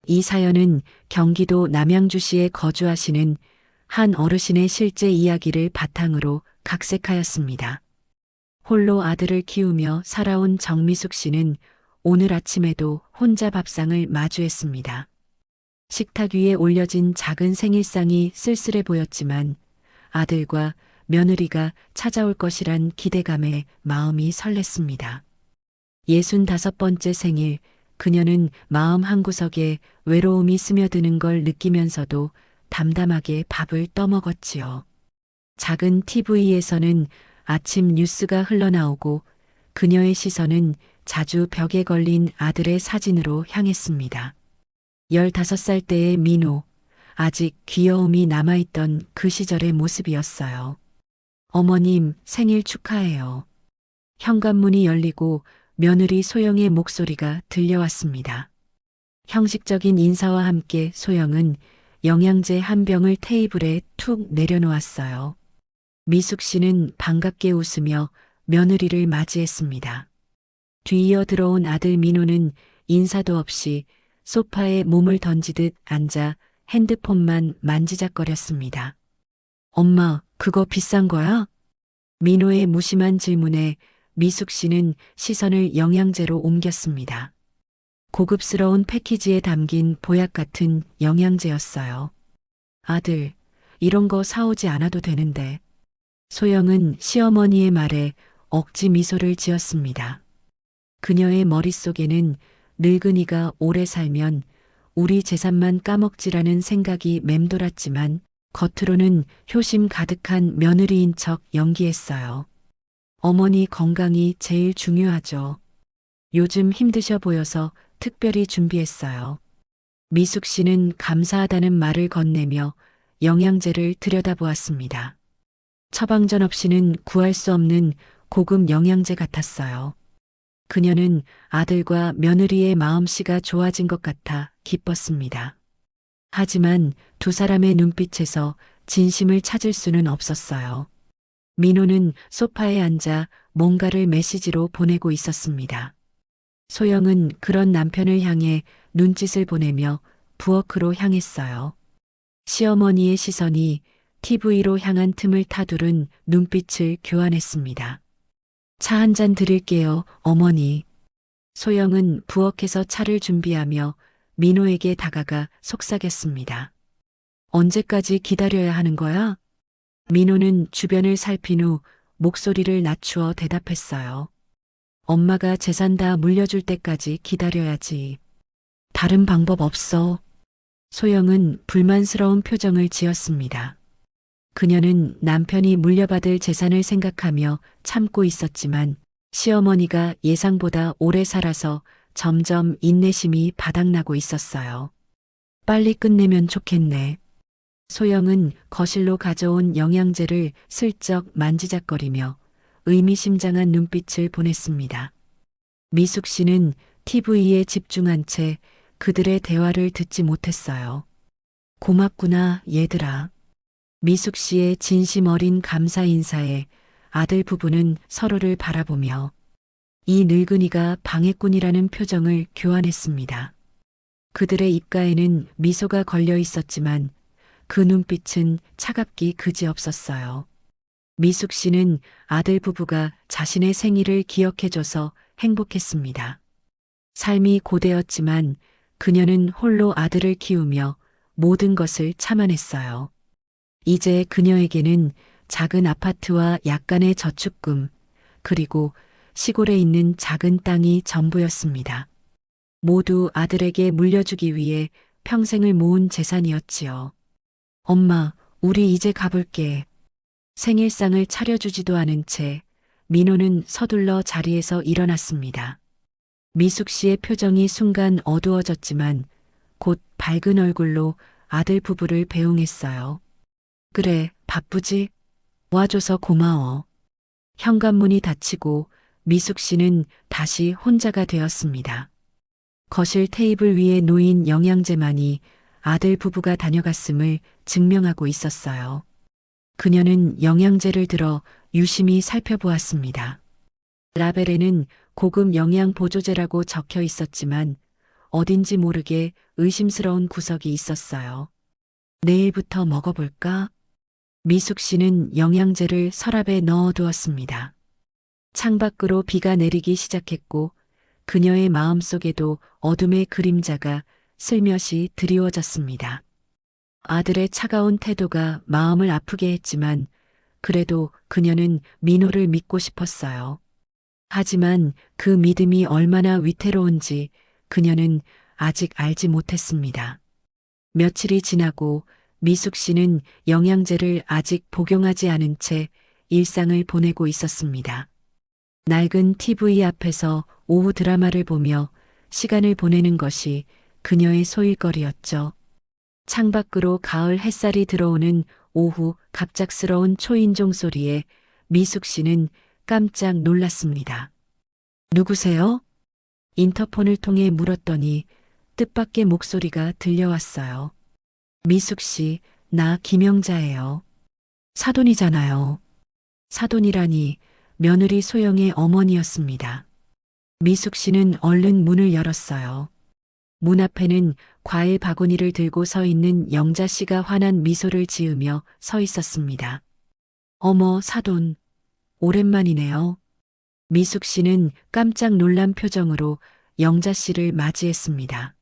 이 사연은 경기도 남양주시에 거주하시는 한 어르신의 실제 이야기를 바탕으로 각색하였습니다. 홀로 아들을 키우며 살아온 정미숙 씨는 오늘 아침에도 혼자 밥상을 마주했습니다. 식탁 위에 올려진 작은 생일상이 쓸쓸해 보였지만 아들과 며느리가 찾아올 것이란 기대감에 마음이 설렜습니다. 65번째 생일, 그녀는 마음 한구석에 외로움이 스며드는 걸 느끼면서도 담담하게 밥을 떠먹었지요. 작은 TV에서는 아침 뉴스가 흘러나오고 그녀의 시선은 자주 벽에 걸린 아들의 사진으로 향했습니다. 15살 때의 민호, 아직 귀여움이 남아있던 그 시절의 모습이었어요. 어머님, 생일 축하해요. 현관문이 열리고 며느리 소영의 목소리가 들려왔습니다. 형식적인 인사와 함께 소영은 영양제 한 병을 테이블에 툭 내려놓았어요. 미숙 씨는 반갑게 웃으며 며느리를 맞이했습니다. 뒤이어 들어온 아들 민호는 인사도 없이 소파에 몸을 던지듯 앉아 핸드폰만 만지작거렸습니다. 엄마, 그거 비싼 거야? 민호의 무심한 질문에 미숙 씨는 시선을 영양제로 옮겼습니다. 고급스러운 패키지에 담긴 보약 같은 영양제였어요. 아들, 이런 거 사오지 않아도 되는데. 소영은 시어머니의 말에 억지 미소를 지었습니다. 그녀의 머릿속에는 늙은이가 오래 살면 우리 재산만 까먹지라는 생각이 맴돌았지만 겉으로는 효심 가득한 며느리인 척 연기했어요. 어머니 건강이 제일 중요하죠. 요즘 힘드셔 보여서 특별히 준비했어요. 미숙 씨는 감사하다는 말을 건네며 영양제를 들여다보았습니다. 처방전 없이는 구할 수 없는 고급 영양제 같았어요. 그녀는 아들과 며느리의 마음씨가 좋아진 것 같아 기뻤습니다. 하지만 두 사람의 눈빛에서 진심을 찾을 수는 없었어요. 민호는 소파에 앉아 뭔가를 메시지로 보내고 있었습니다. 소영은 그런 남편을 향해 눈짓을 보내며 부엌으로 향했어요. 시어머니의 시선이 TV로 향한 틈을 타두른 눈빛을 교환했습니다. 차 한 잔 드릴게요, 어머니. 소영은 부엌에서 차를 준비하며 민호에게 다가가 속삭였습니다. 언제까지 기다려야 하는 거야? 민호는 주변을 살핀 후 목소리를 낮추어 대답했어요. 엄마가 재산 다 물려줄 때까지 기다려야지. 다른 방법 없어. 소영은 불만스러운 표정을 지었습니다. 그녀는 남편이 물려받을 재산을 생각하며 참고 있었지만 시어머니가 예상보다 오래 살아서 점점 인내심이 바닥나고 있었어요. 빨리 끝내면 좋겠네. 소영은 거실로 가져온 영양제를 슬쩍 만지작거리며 의미심장한 눈빛을 보냈습니다. 미숙 씨는 TV에 집중한 채 그들의 대화를 듣지 못했어요. 고맙구나, 얘들아. 미숙 씨의 진심 어린 감사 인사에 아들 부부는 서로를 바라보며 이 늙은이가 방해꾼이라는 표정을 교환했습니다. 그들의 입가에는 미소가 걸려 있었지만 그 눈빛은 차갑기 그지없었어요. 미숙 씨는 아들 부부가 자신의 생일을 기억해줘서 행복했습니다. 삶이 고되었지만 그녀는 홀로 아들을 키우며 모든 것을 참아냈어요. 이제 그녀에게는 작은 아파트와 약간의 저축금, 그리고 시골에 있는 작은 땅이 전부였습니다. 모두 아들에게 물려주기 위해 평생을 모은 재산이었지요. 엄마, 우리 이제 가볼게. 생일상을 차려주지도 않은 채 민호는 서둘러 자리에서 일어났습니다. 미숙 씨의 표정이 순간 어두워졌지만 곧 밝은 얼굴로 아들 부부를 배웅했어요. 그래, 바쁘지? 와줘서 고마워. 현관문이 닫히고 미숙 씨는 다시 혼자가 되었습니다. 거실 테이블 위에 놓인 영양제만이 아들 부부가 다녀갔음을 증명하고 있었어요. 그녀는 영양제를 들어 유심히 살펴보았습니다. 라벨에는 고급 영양 보조제라고 적혀 있었지만 어딘지 모르게 의심스러운 구석이 있었어요. 내일부터 먹어볼까? 미숙 씨는 영양제를 서랍에 넣어두었습니다. 창밖으로 비가 내리기 시작했고 그녀의 마음속에도 어둠의 그림자가 슬며시 드리워졌습니다. 아들의 차가운 태도가 마음을 아프게 했지만 그래도 그녀는 민호를 믿고 싶었어요. 하지만 그 믿음이 얼마나 위태로운지 그녀는 아직 알지 못했습니다. 며칠이 지나고 미숙 씨는 영양제를 아직 복용하지 않은 채 일상을 보내고 있었습니다. 낡은 TV 앞에서 오후 드라마를 보며 시간을 보내는 것이 그녀의 소일거리였죠. 창밖으로 가을 햇살이 들어오는 오후 갑작스러운 초인종 소리에 미숙 씨는 깜짝 놀랐습니다. 누구세요? 인터폰을 통해 물었더니 뜻밖의 목소리가 들려왔어요. 미숙 씨, 나 김영자예요. 사돈이잖아요. 사돈이라니 며느리 소영의 어머니였습니다. 미숙 씨는 얼른 문을 열었어요. 문 앞에는 과일 바구니를 들고 서 있는 영자 씨가 환한 미소를 지으며 서 있었습니다. 어머, 사돈. 오랜만이네요. 미숙 씨는 깜짝 놀란 표정으로 영자 씨를 맞이했습니다.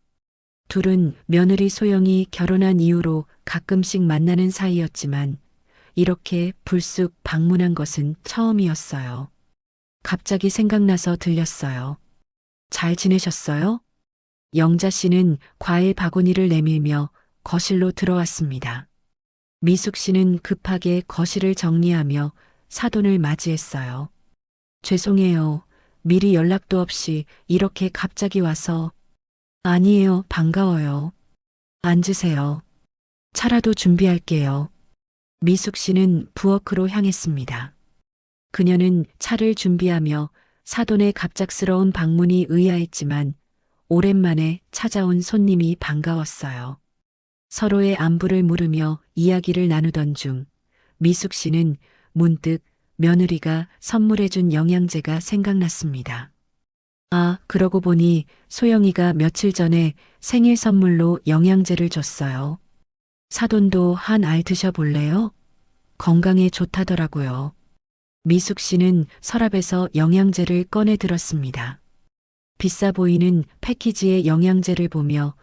둘은 며느리 소영이 결혼한 이후로 가끔씩 만나는 사이였지만 이렇게 불쑥 방문한 것은 처음이었어요. 갑자기 생각나서 들렸어요. 잘 지내셨어요? 영자 씨는 과일 바구니를 내밀며 거실로 들어왔습니다. 미숙 씨는 급하게 거실을 정리하며 사돈을 맞이했어요. 죄송해요. 미리 연락도 없이 이렇게 갑자기 와서. 아니에요. 반가워요. 앉으세요. 차라도 준비할게요. 미숙 씨는 부엌으로 향했습니다. 그녀는 차를 준비하며 사돈의 갑작스러운 방문이 의아했지만 오랜만에 찾아온 손님이 반가웠어요. 서로의 안부를 물으며 이야기를 나누던 중 미숙 씨는 문득 며느리가 선물해준 영양제가 생각났습니다. 아, 그러고 보니 소영이가 며칠 전에 생일 선물로 영양제를 줬어요. 사돈도 한 알 드셔볼래요? 건강에 좋다더라고요. 미숙 씨는 서랍에서 영양제를 꺼내 들었습니다. 비싸 보이는 패키지의 영양제를 보며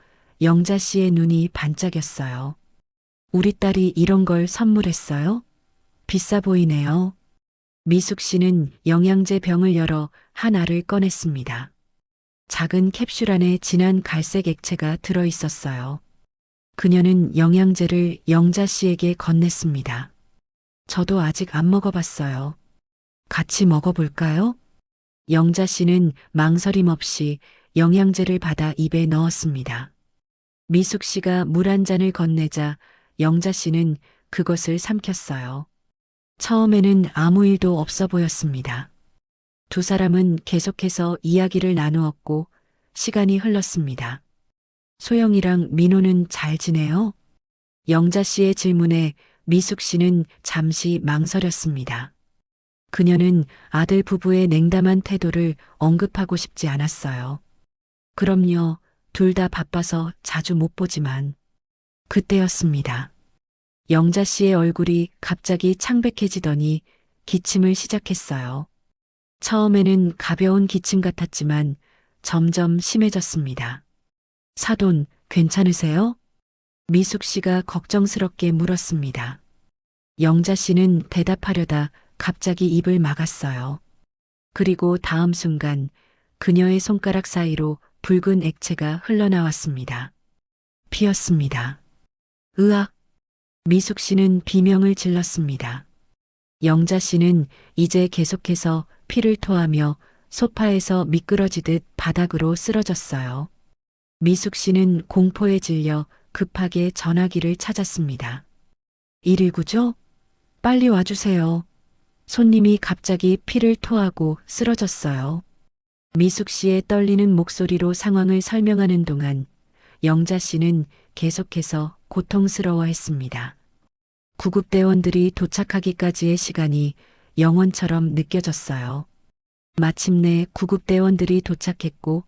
영자 씨의 눈이 반짝였어요. 우리 딸이 이런 걸 선물했어요? 비싸 보이네요. 미숙 씨는 영양제 병을 열어 한 알을 꺼냈습니다. 작은 캡슐 안에 진한 갈색 액체가 들어 있었어요. 그녀는 영양제를 영자 씨에게 건넸습니다. 저도 아직 안 먹어봤어요. 같이 먹어볼까요? 영자 씨는 망설임 없이 영양제를 받아 입에 넣었습니다. 미숙 씨가 물 한 잔을 건네자 영자 씨는 그것을 삼켰어요. 처음에는 아무 일도 없어 보였습니다. 두 사람은 계속해서 이야기를 나누었고 시간이 흘렀습니다. 소영이랑 민호는 잘 지내요? 영자 씨의 질문에 미숙 씨는 잠시 망설였습니다. 그녀는 아들 부부의 냉담한 태도를 언급하고 싶지 않았어요. 그럼요, 둘 다 바빠서 자주 못 보지만. 그때였습니다. 영자 씨의 얼굴이 갑자기 창백해지더니 기침을 시작했어요. 처음에는 가벼운 기침 같았지만 점점 심해졌습니다. 사돈, 괜찮으세요? 미숙 씨가 걱정스럽게 물었습니다. 영자 씨는 대답하려다 갑자기 입을 막았어요. 그리고 다음 순간 그녀의 손가락 사이로 붉은 액체가 흘러나왔습니다. 피였습니다. 으악! 미숙 씨는 비명을 질렀습니다. 영자 씨는 이제 계속해서 피를 토하며 소파에서 미끄러지듯 바닥으로 쓰러졌어요. 미숙 씨는 공포에 질려 급하게 전화기를 찾았습니다. 119죠? 빨리 와주세요. 손님이 갑자기 피를 토하고 쓰러졌어요. 미숙 씨의 떨리는 목소리로 상황을 설명하는 동안 영자 씨는 계속해서 고통스러워했습니다. 구급대원들이 도착하기까지의 시간이 영원처럼 느껴졌어요. 마침내 구급대원들이 도착했고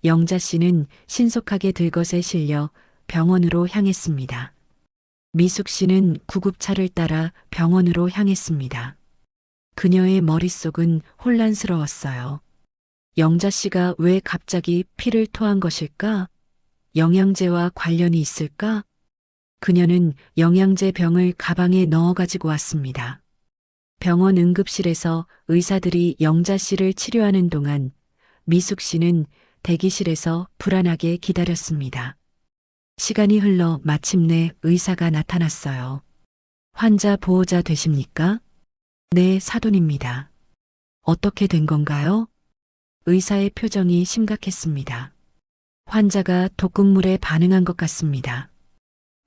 영자 씨는 신속하게 들것에 실려 병원으로 향했습니다. 미숙 씨는 구급차를 따라 병원으로 향했습니다. 그녀의 머릿속은 혼란스러웠어요. 영자 씨가 왜 갑자기 피를 토한 것일까? 영양제와 관련이 있을까? 그녀는 영양제 병을 가방에 넣어 가지고 왔습니다. 병원 응급실에서 의사들이 영자 씨를 치료하는 동안 미숙 씨는 대기실에서 불안하게 기다렸습니다. 시간이 흘러 마침내 의사가 나타났어요. 환자 보호자 되십니까? 네, 사돈입니다. 어떻게 된 건가요? 의사의 표정이 심각했습니다. 환자가 독극물에 반응한 것 같습니다.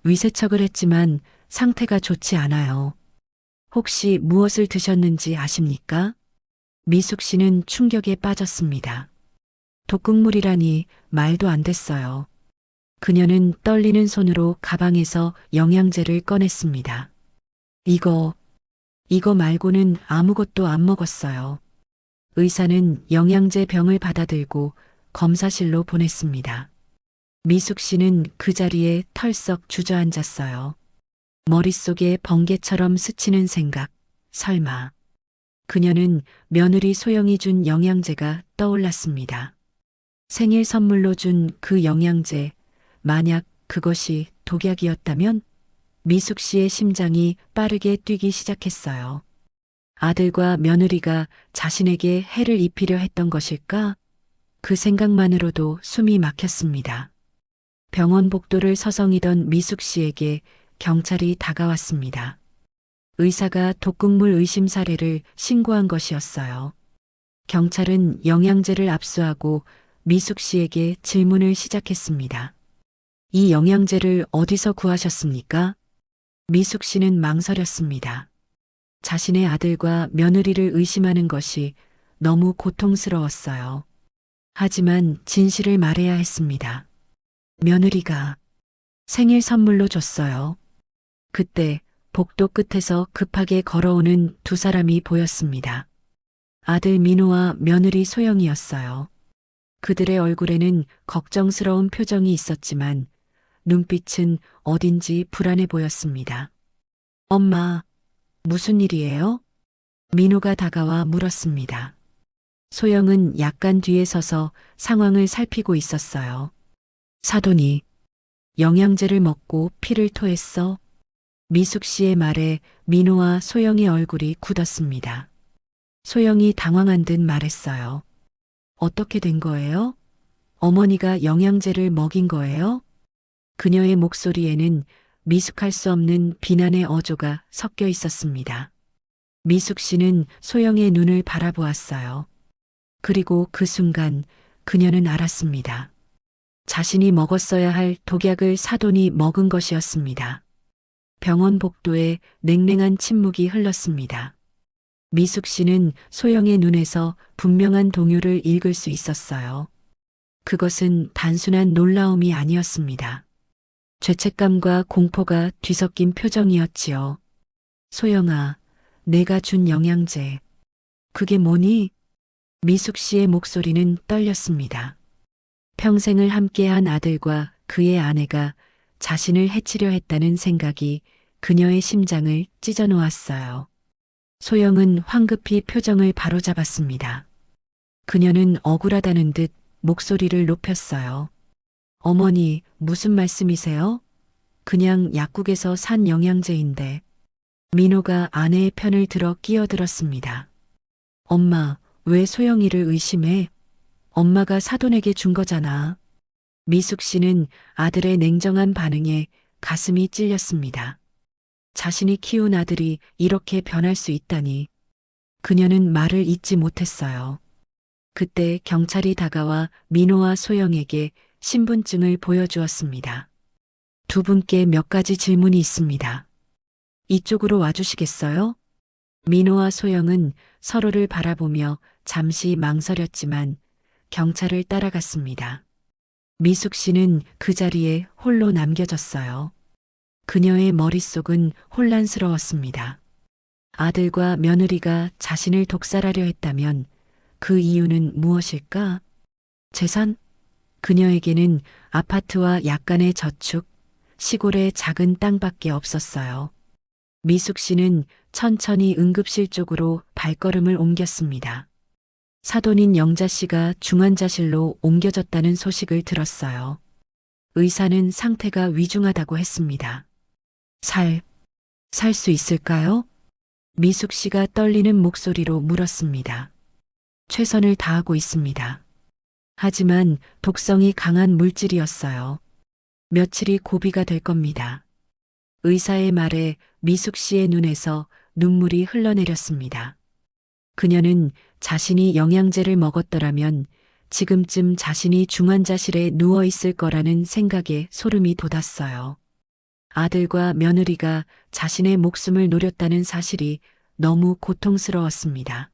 위세척을 했지만 상태가 좋지 않아요. 혹시 무엇을 드셨는지 아십니까? 미숙 씨는 충격에 빠졌습니다. 독극물이라니 말도 안 됐어요. 그녀는 떨리는 손으로 가방에서 영양제를 꺼냈습니다. 이거 말고는 아무것도 안 먹었어요. 의사는 영양제 병을 받아들고 검사실로 보냈습니다. 미숙 씨는 그 자리에 털썩 주저앉았어요. 머릿속에 번개처럼 스치는 생각, 설마. 그녀는 며느리 소영이 준 영양제가 떠올랐습니다. 생일 선물로 준 그 영양제, 만약 그것이 독약이었다면? 미숙 씨의 심장이 빠르게 뛰기 시작했어요. 아들과 며느리가 자신에게 해를 입히려 했던 것일까? 그 생각만으로도 숨이 막혔습니다. 병원 복도를 서성이던 미숙 씨에게 경찰이 다가왔습니다. 의사가 독극물 의심 사례를 신고한 것이었어요. 경찰은 영양제를 압수하고 미숙 씨에게 질문을 시작했습니다. 이 영양제를 어디서 구하셨습니까? 미숙 씨는 망설였습니다. 자신의 아들과 며느리를 의심하는 것이 너무 고통스러웠어요. 하지만 진실을 말해야 했습니다. 며느리가 생일 선물로 줬어요. 그때 복도 끝에서 급하게 걸어오는 두 사람이 보였습니다. 아들 민호와 며느리 소영이었어요. 그들의 얼굴에는 걱정스러운 표정이 있었지만 눈빛은 어딘지 불안해 보였습니다. 엄마, 무슨 일이에요? 민호가 다가와 물었습니다. 소영은 약간 뒤에 서서 상황을 살피고 있었어요. 사돈이 영양제를 먹고 피를 토했어. 미숙 씨의 말에 민호와 소영의 얼굴이 굳었습니다. 소영이 당황한 듯 말했어요. 어떻게 된 거예요? 어머니가 영양제를 먹인 거예요? 그녀의 목소리에는 미숙할 수 없는 비난의 어조가 섞여 있었습니다. 미숙 씨는 소영의 눈을 바라보았어요. 그리고 그 순간 그녀는 알았습니다. 자신이 먹었어야 할 독약을 사돈이 먹은 것이었습니다. 병원 복도에 냉랭한 침묵이 흘렀습니다. 미숙 씨는 소영의 눈에서 분명한 동요를 읽을 수 있었어요. 그것은 단순한 놀라움이 아니었습니다. 죄책감과 공포가 뒤섞인 표정이었지요. 소영아, 내가 준 영양제. 그게 뭐니? 미숙 씨의 목소리는 떨렸습니다. 평생을 함께한 아들과 그의 아내가 자신을 해치려 했다는 생각이 그녀의 심장을 찢어 놓았어요. 소영은 황급히 표정을 바로잡았습니다. 그녀는 억울하다는 듯 목소리를 높였어요. 어머니, 무슨 말씀이세요? 그냥 약국에서 산 영양제인데. 민호가 아내의 편을 들어 끼어들었습니다. 엄마, 왜 소영이를 의심해? 엄마가 사돈에게 준 거잖아. 미숙 씨는 아들의 냉정한 반응에 가슴이 찔렸습니다. 자신이 키운 아들이 이렇게 변할 수 있다니. 그녀는 말을 잇지 못했어요. 그때 경찰이 다가와 민호와 소영에게 신분증을 보여주었습니다. 두 분께 몇 가지 질문이 있습니다. 이쪽으로 와주시겠어요? 민호와 소영은 서로를 바라보며 잠시 망설였지만 경찰을 따라갔습니다. 미숙 씨는 그 자리에 홀로 남겨졌어요. 그녀의 머릿속은 혼란스러웠습니다. 아들과 며느리가 자신을 독살하려 했다면 그 이유는 무엇일까? 재산? 그녀에게는 아파트와 약간의 저축, 시골의 작은 땅밖에 없었어요. 미숙 씨는 천천히 응급실 쪽으로 발걸음을 옮겼습니다. 사돈인 영자 씨가 중환자실로 옮겨졌다는 소식을 들었어요. 의사는 상태가 위중하다고 했습니다. 살 수 있을까요? 미숙 씨가 떨리는 목소리로 물었습니다. 최선을 다하고 있습니다. 하지만 독성이 강한 물질이었어요. 며칠이 고비가 될 겁니다. 의사의 말에 미숙 씨의 눈에서 눈물이 흘러내렸습니다. 그녀는 자신이 영양제를 먹었더라면 지금쯤 자신이 중환자실에 누워 있을 거라는 생각에 소름이 돋았어요. 아들과 며느리가 자신의 목숨을 노렸다는 사실이 너무 고통스러웠습니다.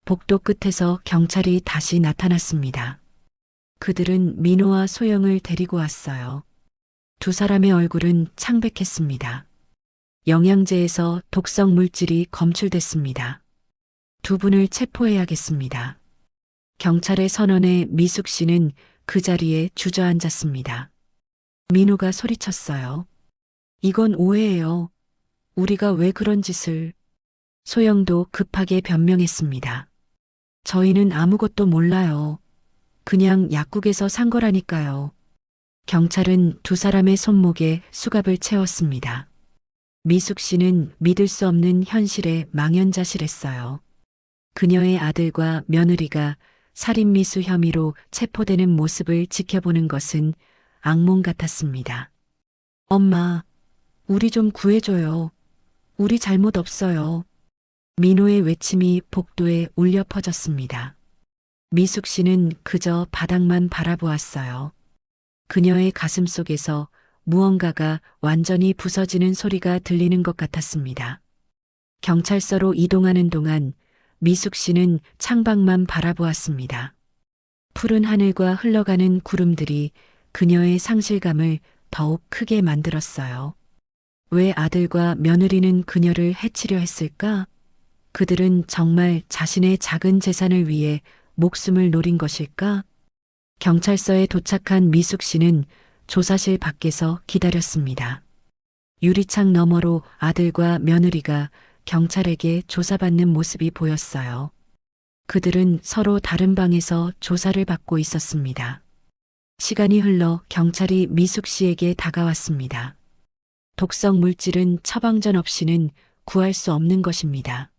복도 끝에서 경찰이 다시 나타났습니다. 그들은 민호와 소영을 데리고 왔어요. 두 사람의 얼굴은 창백했습니다. 영양제에서 독성 물질이 검출됐습니다. 두 분을 체포해야겠습니다. 경찰의 선언에 미숙 씨는 그 자리에 주저앉았습니다. 민호가 소리쳤어요. 이건 오해예요. 우리가 왜 그런 짓을... 소영도 급하게 변명했습니다. 저희는 아무것도 몰라요. 그냥 약국에서 산 거라니까요. 경찰은 두 사람의 손목에 수갑을 채웠습니다. 미숙 씨는 믿을 수 없는 현실에 망연자실했어요. 그녀의 아들과 며느리가 살인미수 혐의로 체포되는 모습을 지켜보는 것은 악몽 같았습니다. 엄마, 우리 좀 구해줘요. 우리 잘못 없어요. 민호의 외침이 복도에 울려 퍼졌습니다. 미숙 씨는 그저 바닥만 바라보았어요. 그녀의 가슴 속에서 무언가가 완전히 부서지는 소리가 들리는 것 같았습니다. 경찰서로 이동하는 동안 미숙 씨는 창밖만 바라보았습니다. 푸른 하늘과 흘러가는 구름들이 그녀의 상실감을 더욱 크게 만들었어요. 왜 아들과 며느리는 그녀를 해치려 했을까? 그들은 정말 자신의 작은 재산을 위해 목숨을 노린 것일까? 경찰서에 도착한 미숙 씨는 조사실 밖에서 기다렸습니다. 유리창 너머로 아들과 며느리가 경찰에게 조사받는 모습이 보였어요. 그들은 서로 다른 방에서 조사를 받고 있었습니다. 시간이 흘러 경찰이 미숙 씨에게 다가왔습니다. 독성 물질은 처방전 없이는 구할 수 없는 것입니다.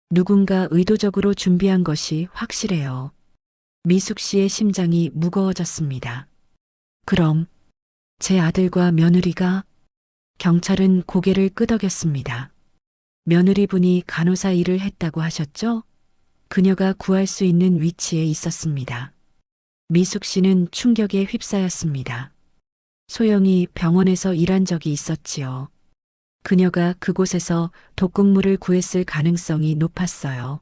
누군가 의도적으로 준비한 것이 확실해요. 미숙 씨의 심장이 무거워졌습니다. 그럼 제 아들과 며느리가... 경찰은 고개를 끄덕였습니다. 며느리분이 간호사 일을 했다고 하셨죠? 그녀가 구할 수 있는 위치에 있었습니다. 미숙 씨는 충격에 휩싸였습니다. 소영이 병원에서 일한 적이 있었지요. 그녀가 그곳에서 독극물을 구했을 가능성이 높았어요.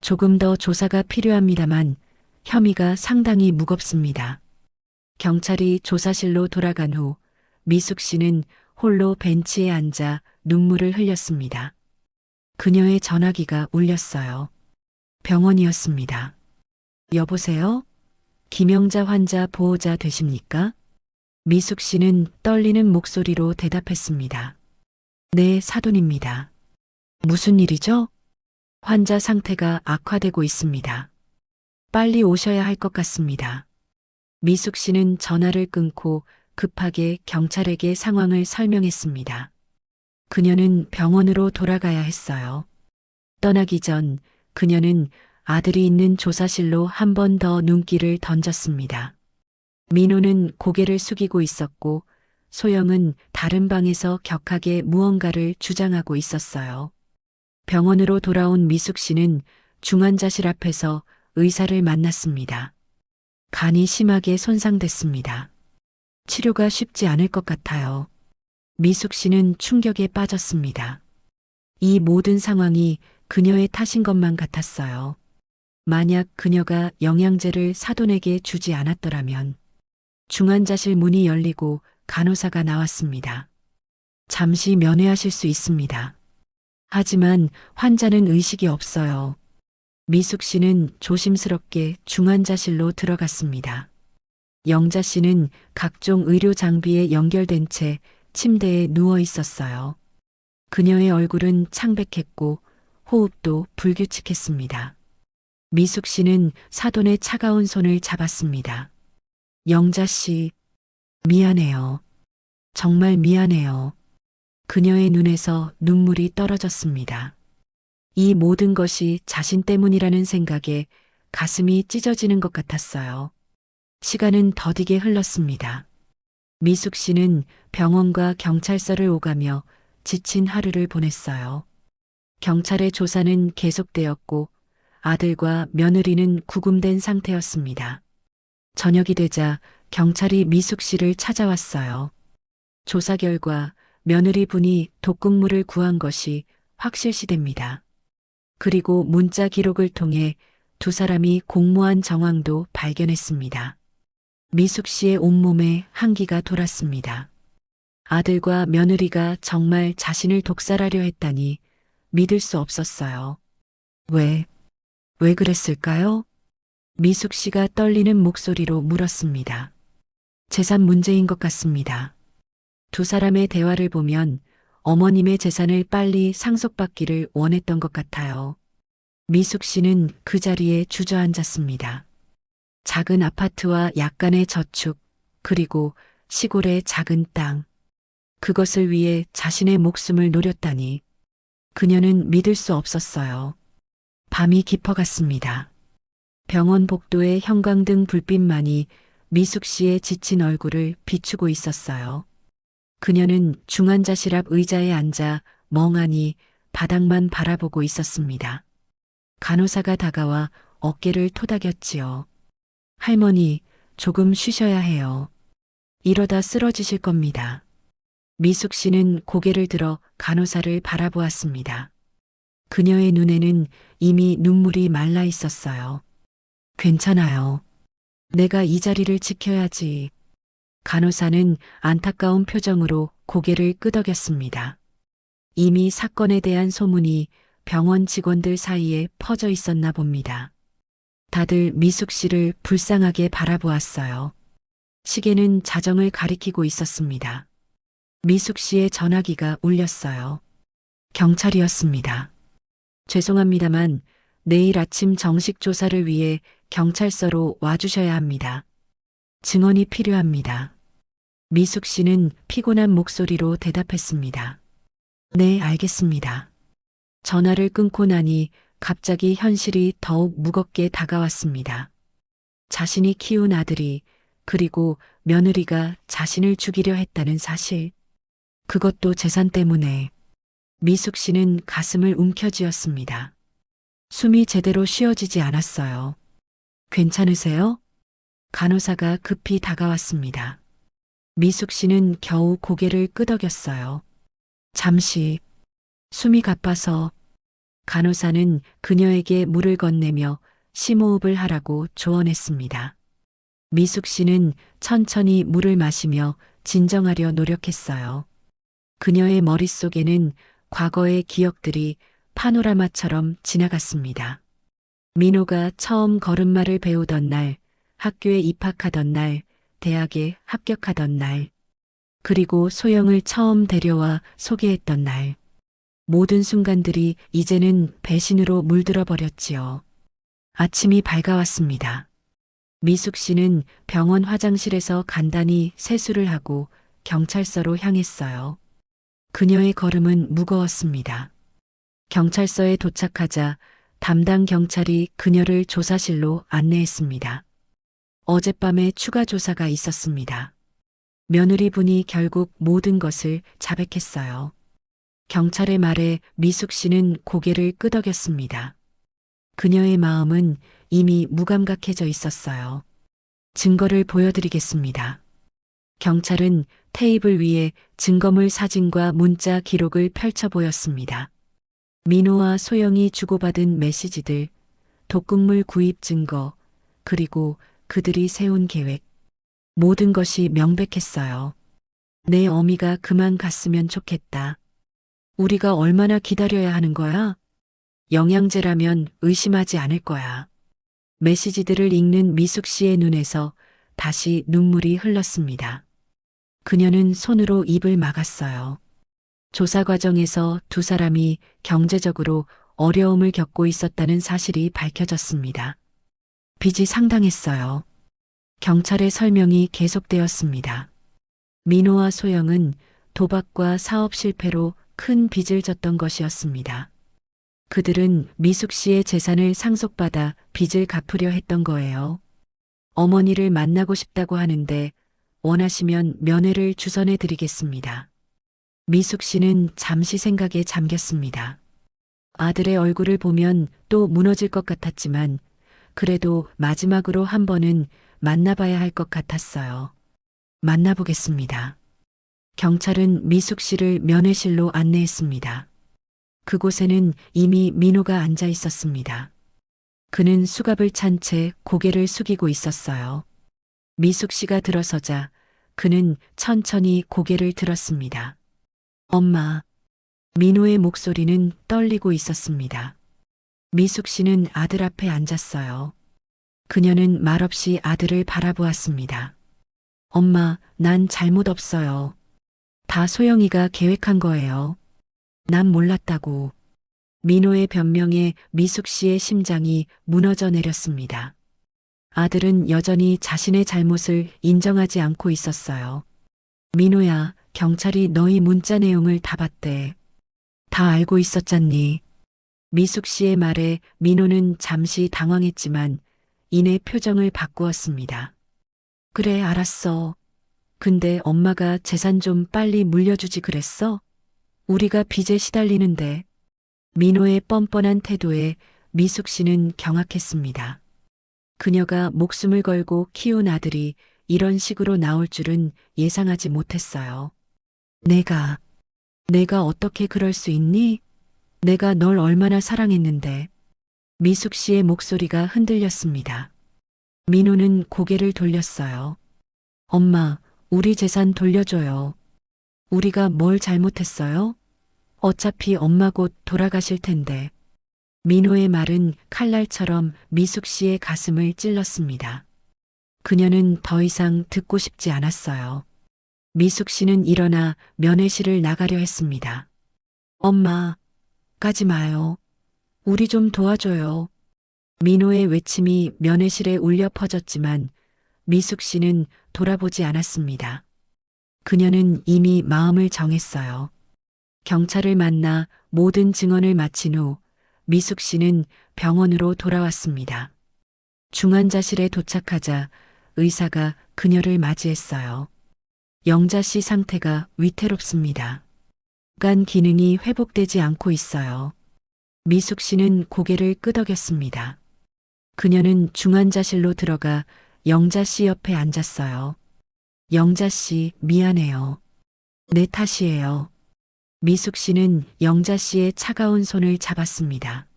조금 더 조사가 필요합니다만 혐의가 상당히 무겁습니다. 경찰이 조사실로 돌아간 후 미숙 씨는 홀로 벤치에 앉아 눈물을 흘렸습니다. 그녀의 전화기가 울렸어요. 병원이었습니다. 여보세요? 김영자 환자 보호자 되십니까? 미숙 씨는 떨리는 목소리로 대답했습니다. 네, 사돈입니다. 무슨 일이죠? 환자 상태가 악화되고 있습니다. 빨리 오셔야 할 것 같습니다. 미숙 씨는 전화를 끊고 급하게 경찰에게 상황을 설명했습니다. 그녀는 병원으로 돌아가야 했어요. 떠나기 전 그녀는 아들이 있는 조사실로 한 번 더 눈길을 던졌습니다. 민호는 고개를 숙이고 있었고 소영은 다른 방에서 격하게 무언가를 주장하고 있었어요. 병원으로 돌아온 미숙 씨는 중환자실 앞에서 의사를 만났습니다. 간이 심하게 손상됐습니다. 치료가 쉽지 않을 것 같아요. 미숙 씨는 충격에 빠졌습니다. 이 모든 상황이 그녀의 탓인 것만 같았어요. 만약 그녀가 영양제를 사돈에게 주지 않았더라면... 중환자실 문이 열리고 간호사가 나왔습니다. 잠시 면회하실 수 있습니다. 하지만 환자는 의식이 없어요. 미숙 씨는 조심스럽게 중환자실로 들어갔습니다. 영자 씨는 각종 의료 장비에 연결된 채 침대에 누워 있었어요. 그녀의 얼굴은 창백했고 호흡도 불규칙했습니다. 미숙 씨는 사돈의 차가운 손을 잡았습니다. 영자 씨, 미안해요. 정말 미안해요. 그녀의 눈에서 눈물이 떨어졌습니다. 이 모든 것이 자신 때문이라는 생각에 가슴이 찢어지는 것 같았어요. 시간은 더디게 흘렀습니다. 미숙 씨는 병원과 경찰서를 오가며 지친 하루를 보냈어요. 경찰의 조사는 계속되었고 아들과 며느리는 구금된 상태였습니다. 저녁이 되자 경찰이 미숙 씨를 찾아왔어요. 조사 결과 며느리 분이 독극물을 구한 것이 확실시됩니다. 그리고 문자 기록을 통해 두 사람이 공모한 정황도 발견했습니다. 미숙 씨의 온몸에 한기가 돌았습니다. 아들과 며느리가 정말 자신을 독살하려 했다니 믿을 수 없었어요. 왜 그랬을까요? 미숙 씨가 떨리는 목소리로 물었습니다. 재산 문제인 것 같습니다. 두 사람의 대화를 보면 어머님의 재산을 빨리 상속받기를 원했던 것 같아요. 미숙 씨는 그 자리에 주저앉았습니다. 작은 아파트와 약간의 저축, 그리고 시골의 작은 땅. 그것을 위해 자신의 목숨을 노렸다니. 그녀는 믿을 수 없었어요. 밤이 깊어갔습니다. 병원 복도의 형광등 불빛만이 미숙 씨의 지친 얼굴을 비추고 있었어요. 그녀는 중환자실 앞 의자에 앉아 멍하니 바닥만 바라보고 있었습니다. 간호사가 다가와 어깨를 토닥였지요. 할머니, 조금 쉬셔야 해요. 이러다 쓰러지실 겁니다. 미숙 씨는 고개를 들어 간호사를 바라보았습니다. 그녀의 눈에는 이미 눈물이 말라 있었어요. 괜찮아요. 내가 이 자리를 지켜야지. 간호사는 안타까운 표정으로 고개를 끄덕였습니다. 이미 사건에 대한 소문이 병원 직원들 사이에 퍼져 있었나 봅니다. 다들 미숙 씨를 불쌍하게 바라보았어요. 시계는 자정을 가리키고 있었습니다. 미숙 씨의 전화기가 울렸어요. 경찰이었습니다. 죄송합니다만 내일 아침 정식 조사를 위해 경찰서로 와주셔야 합니다. 증언이 필요합니다. 미숙 씨는 피곤한 목소리로 대답했습니다. 네, 알겠습니다. 전화를 끊고 나니 갑자기 현실이 더욱 무겁게 다가왔습니다. 자신이 키운 아들이 그리고 며느리가 자신을 죽이려 했다는 사실. 그것도 재산 때문에. 미숙 씨는 가슴을 움켜쥐었습니다. 숨이 제대로 쉬어지지 않았어요. 괜찮으세요? 간호사가 급히 다가왔습니다. 미숙 씨는 겨우 고개를 끄덕였어요. 잠시 숨이 가빠서. 간호사는 그녀에게 물을 건네며 심호흡을 하라고 조언했습니다. 미숙 씨는 천천히 물을 마시며 진정하려 노력했어요. 그녀의 머릿속에는 과거의 기억들이 파노라마처럼 지나갔습니다. 민호가 처음 걸음마를 배우던 날, 학교에 입학하던 날, 대학에 합격하던 날, 그리고 소영을 처음 데려와 소개했던 날. 모든 순간들이 이제는 배신으로 물들어 버렸지요. 아침이 밝아왔습니다. 미숙 씨는 병원 화장실에서 간단히 세수를 하고 경찰서로 향했어요. 그녀의 걸음은 무거웠습니다. 경찰서에 도착하자 담당 경찰이 그녀를 조사실로 안내했습니다. 어젯밤에 추가 조사가 있었습니다. 며느리 분이 결국 모든 것을 자백했어요. 경찰의 말에 미숙 씨는 고개를 끄덕였습니다. 그녀의 마음은 이미 무감각해져 있었어요. 증거를 보여드리겠습니다. 경찰은 테이블 위에 증거물 사진과 문자 기록을 펼쳐 보였습니다. 민호와 소영이 주고받은 메시지들, 독극물 구입 증거, 그리고 그들이 세운 계획. 모든 것이 명백했어요. 내 어미가 그만 갔으면 좋겠다. 우리가 얼마나 기다려야 하는 거야? 영양제라면 의심하지 않을 거야. 메시지들을 읽는 미숙 씨의 눈에서 다시 눈물이 흘렀습니다. 그녀는 손으로 입을 막았어요. 조사 과정에서 두 사람이 경제적으로 어려움을 겪고 있었다는 사실이 밝혀졌습니다. 빚이 상당했어요. 경찰의 설명이 계속되었습니다. 민호와 소영은 도박과 사업 실패로 큰 빚을 졌던 것이었습니다. 그들은 미숙 씨의 재산을 상속받아 빚을 갚으려 했던 거예요. 어머니를 만나고 싶다고 하는데 원하시면 면회를 주선해 드리겠습니다. 미숙 씨는 잠시 생각에 잠겼습니다. 아들의 얼굴을 보면 또 무너질 것 같았지만 그래도 마지막으로 한 번은 만나봐야 할 것 같았어요. 만나보겠습니다. 경찰은 미숙 씨를 면회실로 안내했습니다. 그곳에는 이미 민호가 앉아 있었습니다. 그는 수갑을 찬 채 고개를 숙이고 있었어요. 미숙 씨가 들어서자 그는 천천히 고개를 들었습니다. 엄마. 민호의 목소리는 떨리고 있었습니다. 미숙 씨는 아들 앞에 앉았어요. 그녀는 말없이 아들을 바라보았습니다. 엄마, 난 잘못 없어요. 다 소영이가 계획한 거예요. 난 몰랐다고. 민호의 변명에 미숙 씨의 심장이 무너져 내렸습니다. 아들은 여전히 자신의 잘못을 인정하지 않고 있었어요. 민호야, 경찰이 너희 문자 내용을 다 봤대. 다 알고 있었잖니. 미숙 씨의 말에 민호는 잠시 당황했지만 이내 표정을 바꾸었습니다. 그래, 알았어. 근데 엄마가 재산 좀 빨리 물려주지 그랬어? 우리가 빚에 시달리는데. 민호의 뻔뻔한 태도에 미숙 씨는 경악했습니다. 그녀가 목숨을 걸고 키운 아들이 이런 식으로 나올 줄은 예상하지 못했어요. 내가 어떻게 그럴 수 있니? 내가 널 얼마나 사랑했는데. 미숙 씨의 목소리가 흔들렸습니다. 민호는 고개를 돌렸어요. 엄마, 우리 재산 돌려줘요. 우리가 뭘 잘못했어요? 어차피 엄마 곧 돌아가실 텐데. 민호의 말은 칼날처럼 미숙 씨의 가슴을 찔렀습니다. 그녀는 더 이상 듣고 싶지 않았어요. 미숙 씨는 일어나 면회실을 나가려 했습니다. 엄마, 가지 마요. 우리 좀 도와줘요. 민호의 외침이 면회실에 울려 퍼졌지만 미숙 씨는 돌아보지 않았습니다. 그녀는 이미 마음을 정했어요. 경찰을 만나 모든 증언을 마친 후 미숙 씨는 병원으로 돌아왔습니다. 중환자실에 도착하자 의사가 그녀를 맞이했어요. 영자 씨 상태가 위태롭습니다. 간 기능이 회복되지 않고 있어요. 미숙 씨는 고개를 끄덕였습니다. 그녀는 중환자실로 들어가 영자 씨 옆에 앉았어요. 영자 씨, 미안해요. 내 탓이에요. 미숙 씨는 영자 씨의 차가운 손을 잡았습니다.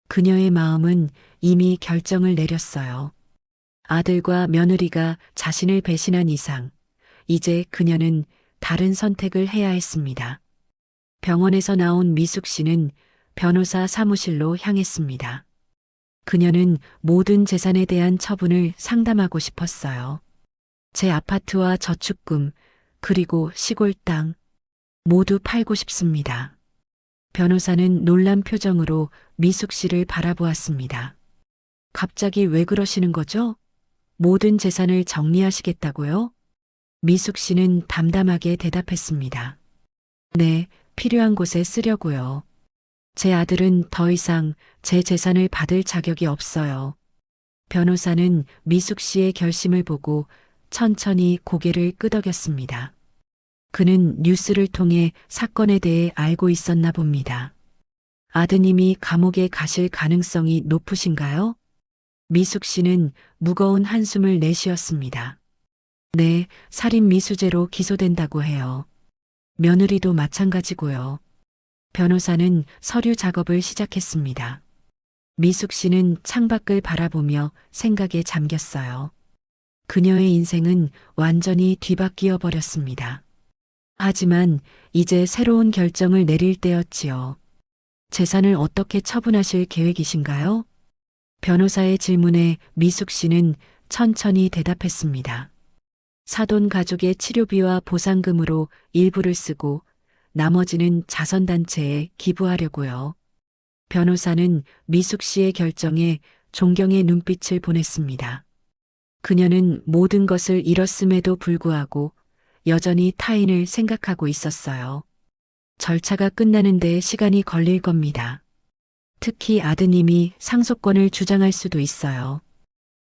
그녀의 마음은 이미 결정을 내렸어요. 아들과 며느리가 자신을 배신한 이상, 이제 그녀는 다른 선택을 해야 했습니다. 병원에서 나온 미숙 씨는 변호사 사무실로 향했습니다. 그녀는 모든 재산에 대한 처분을 상담하고 싶었어요. 제 아파트와 저축금, 그리고 시골 땅, 모두 팔고 싶습니다. 변호사는 놀란 표정으로 미숙 씨를 바라보았습니다. 갑자기 왜 그러시는 거죠? 모든 재산을 정리하시겠다고요? 미숙 씨는 담담하게 대답했습니다. 네, 필요한 곳에 쓰려고요. 제 아들은 더 이상 제 재산을 받을 자격이 없어요. 변호사는 미숙 씨의 결심을 보고 천천히 고개를 끄덕였습니다. 그는 뉴스를 통해 사건에 대해 알고 있었나 봅니다. 아드님이 감옥에 가실 가능성이 높으신가요? 미숙 씨는 무거운 한숨을 내쉬었습니다. 네, 살인 미수죄로 기소된다고 해요. 며느리도 마찬가지고요. 변호사는 서류 작업을 시작했습니다. 미숙 씨는 창밖을 바라보며 생각에 잠겼어요. 그녀의 인생은 완전히 뒤바뀌어 버렸습니다. 하지만 이제 새로운 결정을 내릴 때였지요. 재산을 어떻게 처분하실 계획이신가요? 변호사의 질문에 미숙 씨는 천천히 대답했습니다. 사돈 가족의 치료비와 보상금으로 일부를 쓰고 나머지는 자선단체에 기부하려고요. 변호사는 미숙 씨의 결정에 존경의 눈빛을 보냈습니다. 그녀는 모든 것을 잃었음에도 불구하고 여전히 타인을 생각하고 있었어요. 절차가 끝나는데 시간이 걸릴 겁니다. 특히 아드님이 상속권을 주장할 수도 있어요.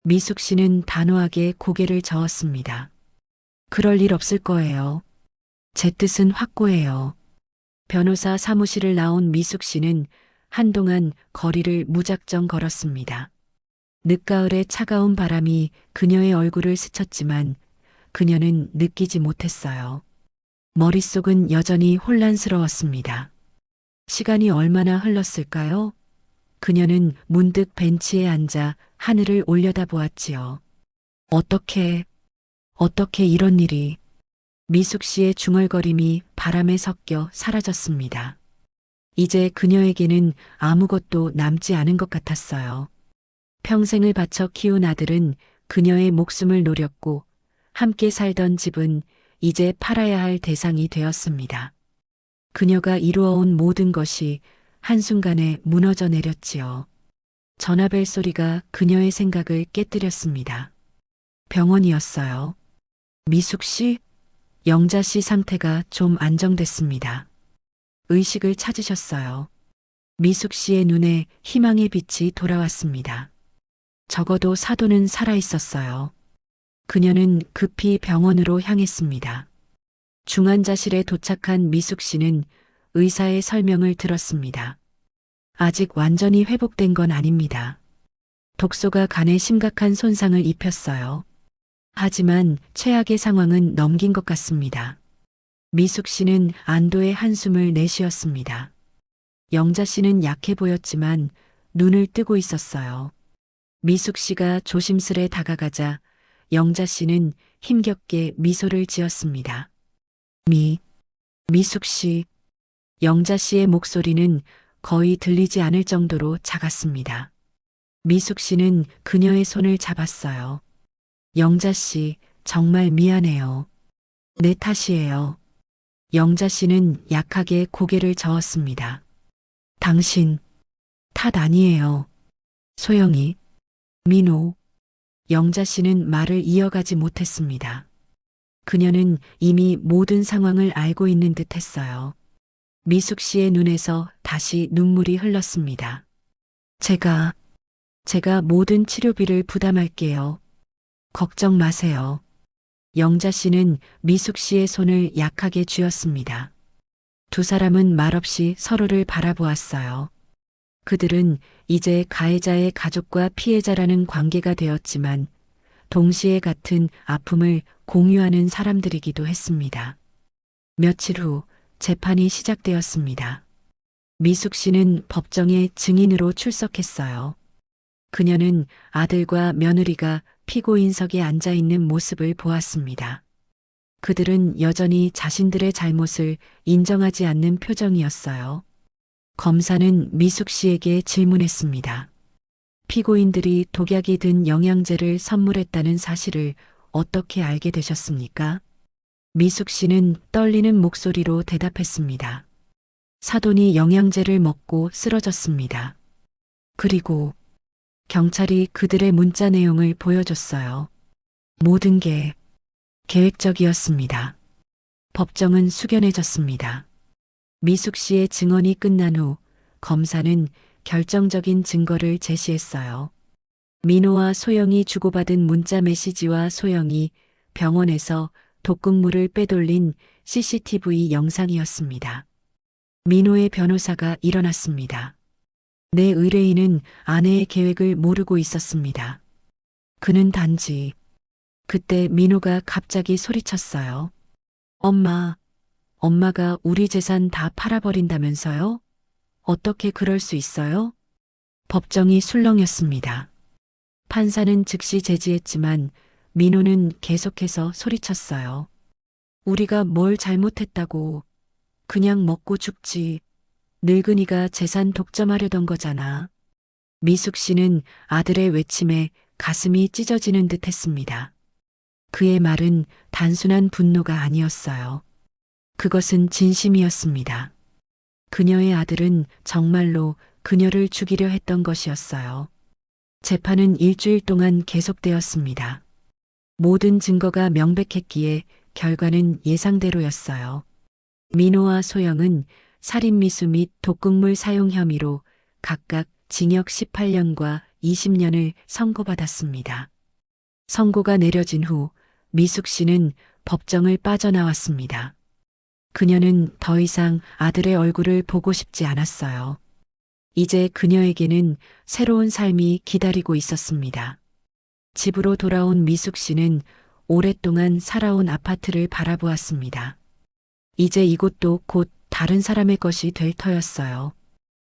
미숙 씨는 단호하게 고개를 저었습니다. 그럴 일 없을 거예요. 제 뜻은 확고해요. 변호사 사무실을 나온 미숙 씨는 한동안 거리를 무작정 걸었습니다. 늦가을의 차가운 바람이 그녀의 얼굴을 스쳤지만 그녀는 느끼지 못했어요. 머릿속은 여전히 혼란스러웠습니다. 시간이 얼마나 흘렀을까요? 그녀는 문득 벤치에 앉아 하늘을 올려다보았지요. 어떻게 이런 일이. 미숙 씨의 중얼거림이 바람에 섞여 사라졌습니다. 이제 그녀에게는 아무것도 남지 않은 것 같았어요. 평생을 바쳐 키운 아들은 그녀의 목숨을 노렸고 함께 살던 집은 이제 팔아야 할 대상이 되었습니다. 그녀가 이루어온 모든 것이 한순간에 무너져 내렸지요. 전화벨 소리가 그녀의 생각을 깨뜨렸습니다. 병원이었어요. 미숙 씨? 영자 씨 상태가 좀 안정됐습니다. 의식을 찾으셨어요. 미숙 씨의 눈에 희망의 빛이 돌아왔습니다. 적어도 사돈은 살아 있었어요. 그녀는 급히 병원으로 향했습니다. 중환자실에 도착한 미숙 씨는 의사의 설명을 들었습니다. 아직 완전히 회복된 건 아닙니다. 독소가 간에 심각한 손상을 입혔어요. 하지만 최악의 상황은 넘긴 것 같습니다. 미숙 씨는 안도의 한숨을 내쉬었습니다. 영자 씨는 약해 보였지만 눈을 뜨고 있었어요. 미숙 씨가 조심스레 다가가자 영자 씨는 힘겹게 미소를 지었습니다. 미숙 씨. 영자 씨의 목소리는 거의 들리지 않을 정도로 작았습니다. 미숙 씨는 그녀의 손을 잡았어요. 영자 씨, 정말 미안해요. 내 탓이에요. 영자 씨는 약하게 고개를 저었습니다. 당신 탓 아니에요. 소영이, 민호. 영자 씨는 말을 이어가지 못했습니다. 그녀는 이미 모든 상황을 알고 있는 듯 했어요. 미숙 씨의 눈에서 다시 눈물이 흘렀습니다. 제가 모든 치료비를 부담할게요. 걱정 마세요. 영자 씨는 미숙 씨의 손을 약하게 쥐었습니다. 두 사람은 말없이 서로를 바라보았어요. 그들은 이제 가해자의 가족과 피해자라는 관계가 되었지만 동시에 같은 아픔을 공유하는 사람들이기도 했습니다. 며칠 후 재판이 시작되었습니다. 미숙 씨는 법정에 증인으로 출석했어요. 그녀는 아들과 며느리가 피고인석에 앉아 있는 모습을 보았습니다. 그들은 여전히 자신들의 잘못을 인정하지 않는 표정이었어요. 검사는 미숙 씨에게 질문했습니다. 피고인들이 독약이 든 영양제를 선물했다는 사실을 어떻게 알게 되셨습니까? 미숙 씨는 떨리는 목소리로 대답했습니다. 사돈이 영양제를 먹고 쓰러졌습니다. 그리고 경찰이 그들의 문자 내용을 보여줬어요. 모든 게 계획적이었습니다. 법정은 숙연해졌습니다. 미숙 씨의 증언이 끝난 후 검사는 결정적인 증거를 제시했어요. 민호와 소영이 주고받은 문자 메시지와 소영이 병원에서 독극물을 빼돌린 CCTV 영상이었습니다. 민호의 변호사가 일어났습니다. 내 의뢰인은 아내의 계획을 모르고 있었습니다. 그는 단지. 그때 민호가 갑자기 소리쳤어요. 엄마가 우리 재산 다 팔아버린다면서요? 어떻게 그럴 수 있어요? 법정이 술렁였습니다. 판사는 즉시 제지했지만 민호는 계속해서 소리쳤어요. 우리가 뭘 잘못했다고. 그냥 먹고 죽지. 늙은이가 재산 독점하려던 거잖아. 미숙 씨는 아들의 외침에 가슴이 찢어지는 듯 했습니다. 그의 말은 단순한 분노가 아니었어요. 그것은 진심이었습니다. 그녀의 아들은 정말로 그녀를 죽이려 했던 것이었어요. 재판은 일주일 동안 계속되었습니다. 모든 증거가 명백했기에 결과는 예상대로였어요. 민호와 소영은 살인미수 및 독극물 사용 혐의로 각각 징역 18년과 20년을 선고받았습니다. 선고가 내려진 후 미숙 씨는 법정을 빠져나왔습니다. 그녀는 더 이상 아들의 얼굴을 보고 싶지 않았어요. 이제 그녀에게는 새로운 삶이 기다리고 있었습니다. 집으로 돌아온 미숙 씨는 오랫동안 살아온 아파트를 바라보았습니다. 이제 이곳도 곧 다른 사람의 것이 될 터였어요.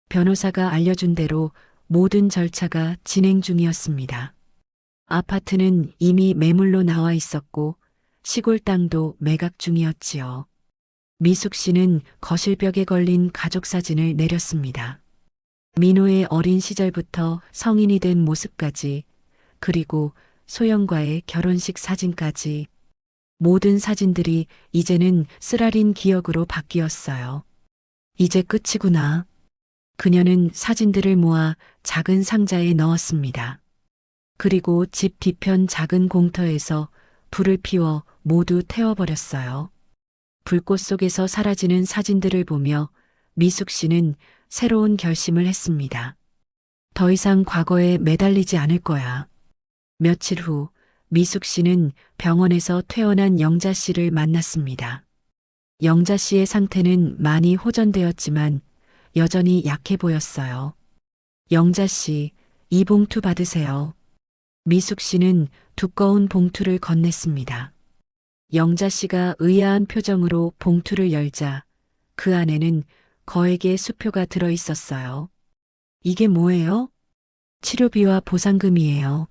변호사가 알려준 대로 모든 절차가 진행 중이었습니다. 아파트는 이미 매물로 나와 있었고 시골 땅도 매각 중이었지요. 미숙 씨는 거실벽에 걸린 가족 사진을 내렸습니다. 민호의 어린 시절부터 성인이 된 모습까지, 그리고 소영과의 결혼식 사진까지, 모든 사진들이 이제는 쓰라린 기억으로 바뀌었어요. 이제 끝이구나. 그녀는 사진들을 모아 작은 상자에 넣었습니다. 그리고 집 뒤편 작은 공터에서 불을 피워 모두 태워버렸어요. 불꽃 속에서 사라지는 사진들을 보며 미숙 씨는 새로운 결심을 했습니다. 더 이상 과거에 매달리지 않을 거야. 며칠 후 미숙 씨는 병원에서 퇴원한 영자 씨를 만났습니다. 영자 씨의 상태는 많이 호전되었지만 여전히 약해 보였어요. 영자 씨, 이 봉투 받으세요. 미숙 씨는 두꺼운 봉투를 건넸습니다. 영자 씨가 의아한 표정으로 봉투를 열자 그 안에는 거액의 수표가 들어 있었어요. 이게 뭐예요? 치료비와 보상금이에요.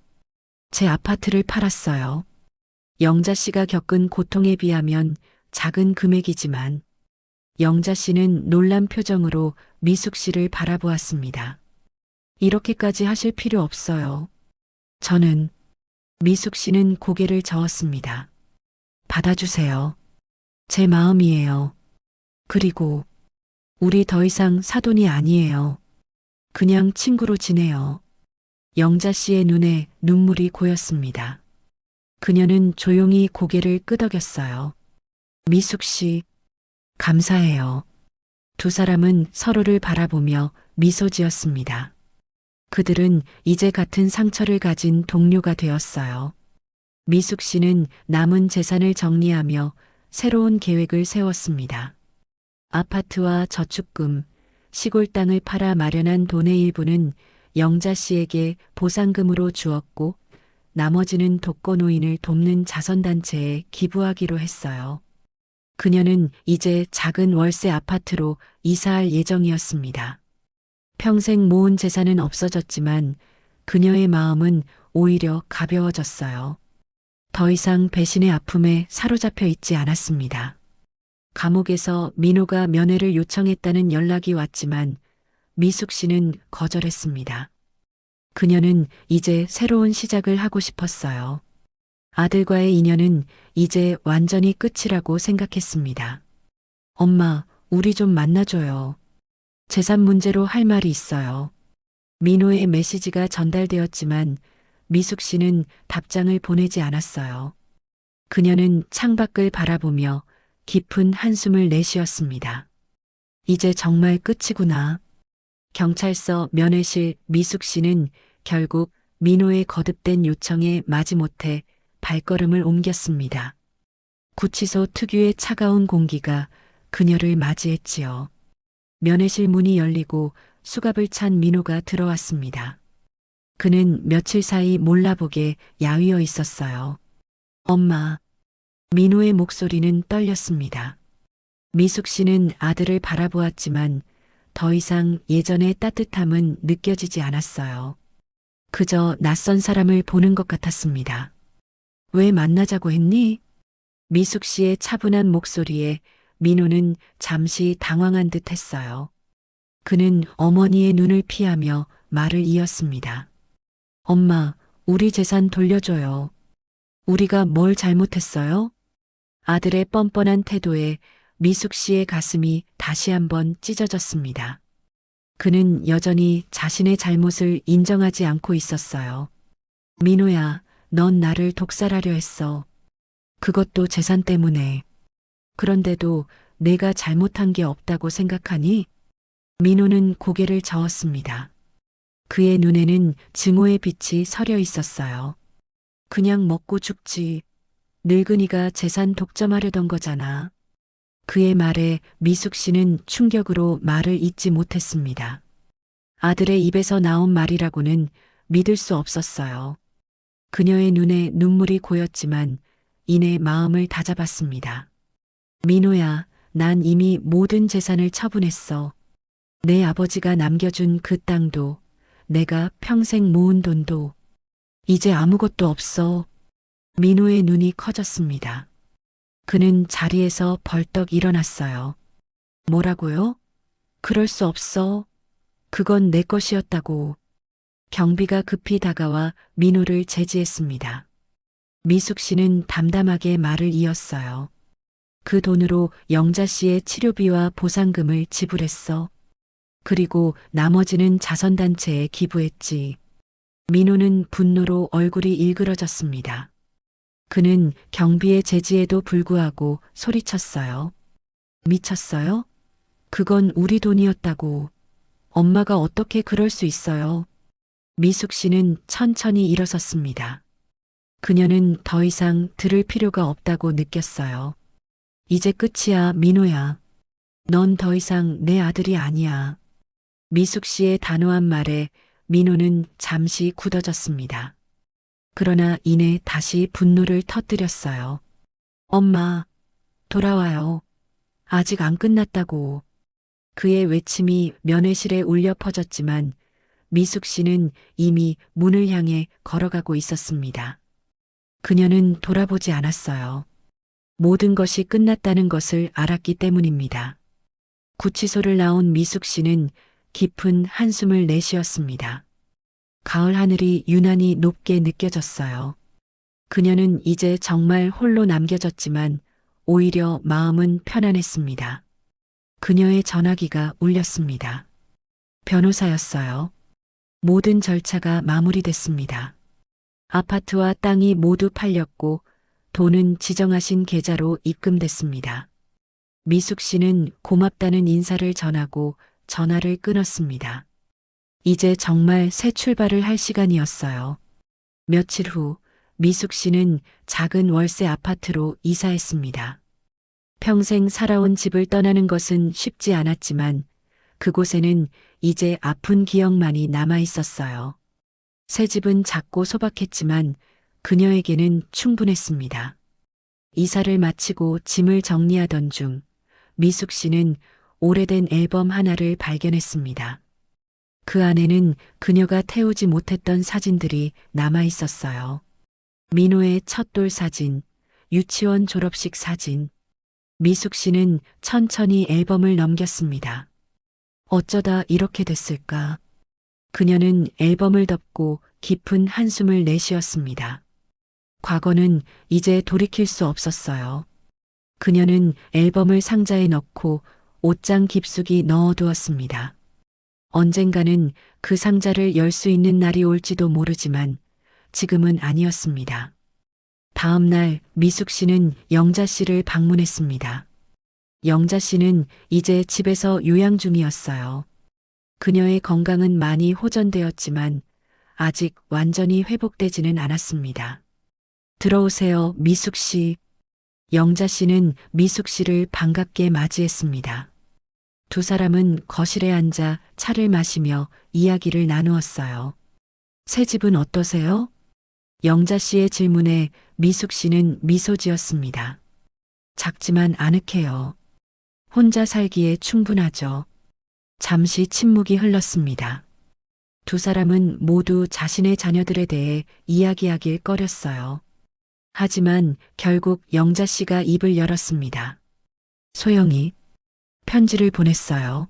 제 아파트를 팔았어요. 영자 씨가 겪은 고통에 비하면 작은 금액이지만 영자 씨는 놀란 표정으로 미숙 씨를 바라보았습니다. 이렇게까지 하실 필요 없어요. 저는 미숙 씨는 고개를 저었습니다. 받아주세요. 제 마음이에요. 그리고 우리 더 이상 사돈이 아니에요. 그냥 친구로 지내요. 영자 씨의 눈에 눈물이 고였습니다. 그녀는 조용히 고개를 끄덕였어요. 미숙 씨, 감사해요. 두 사람은 서로를 바라보며 미소 지었습니다. 그들은 이제 같은 상처를 가진 동료가 되었어요. 미숙 씨는 남은 재산을 정리하며 새로운 계획을 세웠습니다. 아파트와 저축금, 시골 땅을 팔아 마련한 돈의 일부는 영자 씨에게 보상금으로 주었고 나머지는 독거노인을 돕는 자선단체에 기부하기로 했어요. 그녀는 이제 작은 월세 아파트로 이사할 예정이었습니다. 평생 모은 재산은 없어졌지만 그녀의 마음은 오히려 가벼워졌어요. 더 이상 배신의 아픔에 사로잡혀 있지 않았습니다. 감옥에서 민호가 면회를 요청했다는 연락이 왔지만 미숙 씨는 거절했습니다. 그녀는 이제 새로운 시작을 하고 싶었어요. 아들과의 인연은 이제 완전히 끝이라고 생각했습니다. 엄마, 우리 좀 만나줘요. 재산 문제로 할 말이 있어요. 민호의 메시지가 전달되었지만 미숙 씨는 답장을 보내지 않았어요. 그녀는 창밖을 바라보며 깊은 한숨을 내쉬었습니다. 이제 정말 끝이구나. 경찰서 면회실 미숙 씨는 결국 민호의 거듭된 요청에 마지못해 발걸음을 옮겼습니다. 구치소 특유의 차가운 공기가 그녀를 맞이했지요. 면회실 문이 열리고 수갑을 찬 민호가 들어왔습니다. 그는 며칠 사이 몰라보게 야위어 있었어요. 엄마. 민호의 목소리는 떨렸습니다. 미숙 씨는 아들을 바라보았지만 더 이상 예전의 따뜻함은 느껴지지 않았어요. 그저 낯선 사람을 보는 것 같았습니다. 왜 만나자고 했니? 미숙 씨의 차분한 목소리에 민호는 잠시 당황한 듯 했어요. 그는 어머니의 눈을 피하며 말을 이었습니다. 엄마, 우리 재산 돌려줘요. 우리가 뭘 잘못했어요? 아들의 뻔뻔한 태도에 미숙 씨의 가슴이 다시 한번 찢어졌습니다. 그는 여전히 자신의 잘못을 인정하지 않고 있었어요. 민호야, 넌 나를 독살하려 했어. 그것도 재산 때문에. 그런데도 내가 잘못한 게 없다고 생각하니? 민호는 고개를 저었습니다. 그의 눈에는 증오의 빛이 서려 있었어요. 그냥 먹고 죽지. 늙은이가 재산 독점하려던 거잖아. 그의 말에 미숙 씨는 충격으로 말을 잇지 못했습니다. 아들의 입에서 나온 말이라고는 믿을 수 없었어요. 그녀의 눈에 눈물이 고였지만 이내 마음을 다잡았습니다. 민호야, 난 이미 모든 재산을 처분했어. 내 아버지가 남겨준 그 땅도, 내가 평생 모은 돈도, 이제 아무것도 없어. 민호의 눈이 커졌습니다. 그는 자리에서 벌떡 일어났어요. 뭐라고요? 그럴 수 없어. 그건 내 것이었다고. 경비가 급히 다가와 민호를 제지했습니다. 미숙 씨는 담담하게 말을 이었어요. 그 돈으로 영자 씨의 치료비와 보상금을 지불했어. 그리고 나머지는 자선단체에 기부했지. 민호는 분노로 얼굴이 일그러졌습니다. 그는 경비의 제지에도 불구하고 소리쳤어요. 미쳤어요? 그건 우리 돈이었다고. 엄마가 어떻게 그럴 수 있어요? 미숙 씨는 천천히 일어섰습니다. 그녀는 더 이상 들을 필요가 없다고 느꼈어요. 이제 끝이야, 민호야. 넌 더 이상 내 아들이 아니야. 미숙 씨의 단호한 말에 민호는 잠시 굳어졌습니다. 그러나 이내 다시 분노를 터뜨렸어요. 엄마, 돌아와요. 아직 안 끝났다고. 그의 외침이 면회실에 울려 퍼졌지만 미숙 씨는 이미 문을 향해 걸어가고 있었습니다. 그녀는 돌아보지 않았어요. 모든 것이 끝났다는 것을 알았기 때문입니다. 구치소를 나온 미숙 씨는 깊은 한숨을 내쉬었습니다. 가을 하늘이 유난히 높게 느껴졌어요. 그녀는 이제 정말 홀로 남겨졌지만 오히려 마음은 편안했습니다. 그녀의 전화기가 울렸습니다. 변호사였어요. 모든 절차가 마무리됐습니다. 아파트와 땅이 모두 팔렸고 돈은 지정하신 계좌로 입금됐습니다. 미숙 씨는 고맙다는 인사를 전하고 전화를 끊었습니다. 이제 정말 새 출발을 할 시간이었어요. 며칠 후 미숙 씨는 작은 월세 아파트로 이사했습니다. 평생 살아온 집을 떠나는 것은 쉽지 않았지만 그곳에는 이제 아픈 기억만이 남아 있었어요. 새 집은 작고 소박했지만 그녀에게는 충분했습니다. 이사를 마치고 짐을 정리하던 중 미숙 씨는 오래된 앨범 하나를 발견했습니다. 그 안에는 그녀가 태우지 못했던 사진들이 남아 있었어요. 민호의 첫돌 사진, 유치원 졸업식 사진. 미숙 씨는 천천히 앨범을 넘겼습니다. 어쩌다 이렇게 됐을까? 그녀는 앨범을 덮고 깊은 한숨을 내쉬었습니다. 과거는 이제 돌이킬 수 없었어요. 그녀는 앨범을 상자에 넣고 옷장 깊숙이 넣어두었습니다. 언젠가는 그 상자를 열 수 있는 날이 올지도 모르지만 지금은 아니었습니다. 다음 날 미숙 씨는 영자 씨를 방문했습니다. 영자 씨는 이제 집에서 요양 중이었어요. 그녀의 건강은 많이 호전되었지만 아직 완전히 회복되지는 않았습니다. 들어오세요, 미숙 씨. 영자 씨는 미숙 씨를 반갑게 맞이했습니다. 두 사람은 거실에 앉아 차를 마시며 이야기를 나누었어요. 새 집은 어떠세요? 영자 씨의 질문에 미숙 씨는 미소 지었습니다. 작지만 아늑해요. 혼자 살기에 충분하죠. 잠시 침묵이 흘렀습니다. 두 사람은 모두 자신의 자녀들에 대해 이야기하길 꺼렸어요. 하지만 결국 영자 씨가 입을 열었습니다. 소영이 편지를 보냈어요.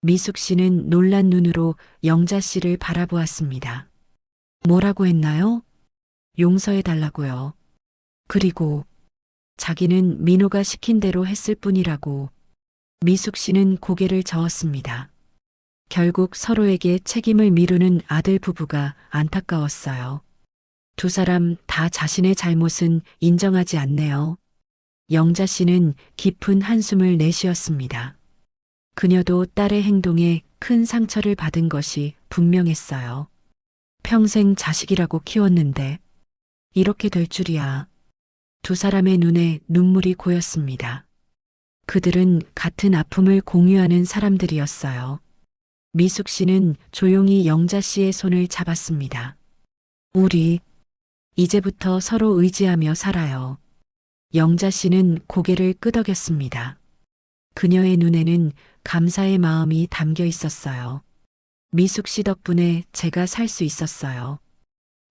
미숙 씨는 놀란 눈으로 영자 씨를 바라보았습니다. 뭐라고 했나요? 용서해달라고요. 그리고 자기는 민호가 시킨 대로 했을 뿐이라고. 미숙 씨는 고개를 저었습니다. 결국 서로에게 책임을 미루는 아들 부부가 안타까웠어요. 두 사람 다 자신의 잘못은 인정하지 않네요. 영자 씨는 깊은 한숨을 내쉬었습니다. 그녀도 딸의 행동에 큰 상처를 받은 것이 분명했어요. 평생 자식이라고 키웠는데 이렇게 될 줄이야. 두 사람의 눈에 눈물이 고였습니다. 그들은 같은 아픔을 공유하는 사람들이었어요. 미숙 씨는 조용히 영자 씨의 손을 잡았습니다. 우리 이제부터 서로 의지하며 살아요. 영자 씨는 고개를 끄덕였습니다. 그녀의 눈에는 감사의 마음이 담겨 있었어요. 미숙 씨 덕분에 제가 살 수 있었어요.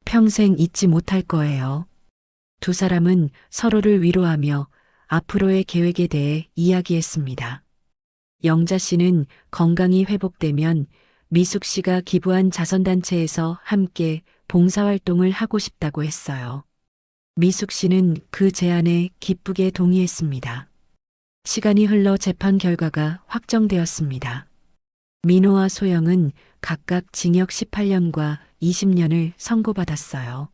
평생 잊지 못할 거예요. 두 사람은 서로를 위로하며 앞으로의 계획에 대해 이야기했습니다. 영자 씨는 건강이 회복되면 미숙 씨가 기부한 자선단체에서 함께 봉사활동을 하고 싶다고 했어요. 미숙 씨는 그 제안에 기쁘게 동의했습니다. 시간이 흘러 재판 결과가 확정되었습니다. 민호와 소영은 각각 징역 18년과 20년을 선고받았어요.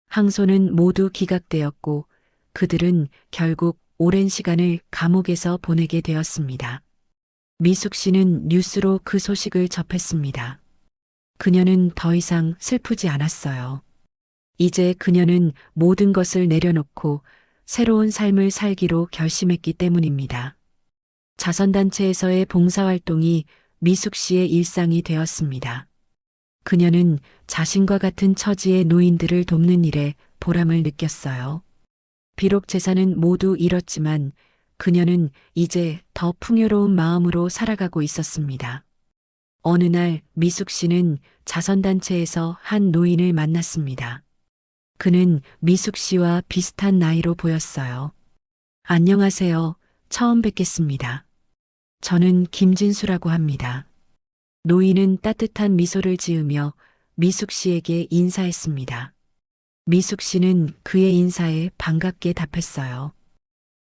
항소는 모두 기각되었고 그들은 결국 오랜 시간을 감옥에서 보내게 되었습니다. 미숙 씨는 뉴스로 그 소식을 접했습니다. 그녀는 더 이상 슬프지 않았어요. 이제 그녀는 모든 것을 내려놓고 새로운 삶을 살기로 결심했기 때문입니다. 자선단체에서의 봉사활동이 미숙 씨의 일상이 되었습니다. 그녀는 자신과 같은 처지의 노인들을 돕는 일에 보람을 느꼈어요. 비록 재산은 모두 잃었지만 그녀는 이제 더 풍요로운 마음으로 살아가고 있었습니다. 어느 날 미숙 씨는 자선단체에서 한 노인을 만났습니다. 그는 미숙 씨와 비슷한 나이로 보였어요. 안녕하세요. 처음 뵙겠습니다. 저는 김진수라고 합니다. 노인은 따뜻한 미소를 지으며 미숙 씨에게 인사했습니다. 미숙 씨는 그의 인사에 반갑게 답했어요.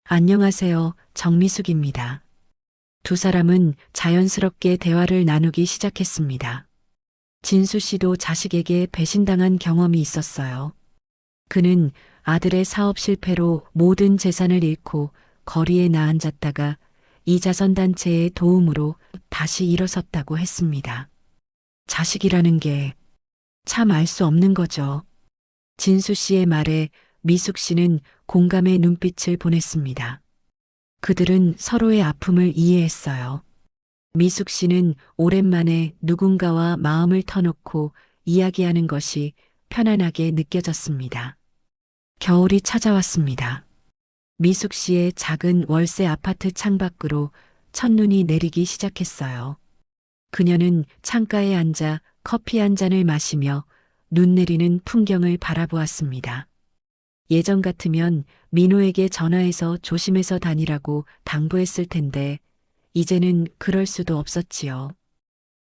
안녕하세요. 정미숙입니다. 두 사람은 자연스럽게 대화를 나누기 시작했습니다. 진수 씨도 자식에게 배신당한 경험이 있었어요. 그는 아들의 사업 실패로 모든 재산을 잃고 거리에 나앉았다가 이 자선단체의 도움으로 다시 일어섰다고 했습니다. 자식이라는 게 참 알 수 없는 거죠. 진수 씨의 말에 미숙 씨는 공감의 눈빛을 보냈습니다. 그들은 서로의 아픔을 이해했어요. 미숙 씨는 오랜만에 누군가와 마음을 터놓고 이야기하는 것이 편안하게 느껴졌습니다. 겨울이 찾아왔습니다. 미숙 씨의 작은 월세 아파트 창밖으로 첫눈이 내리기 시작했어요. 그녀는 창가에 앉아 커피 한 잔을 마시며 눈 내리는 풍경을 바라보았습니다. 예전 같으면 민호에게 전화해서 조심해서 다니라고 당부했을 텐데 이제는 그럴 수도 없었지요.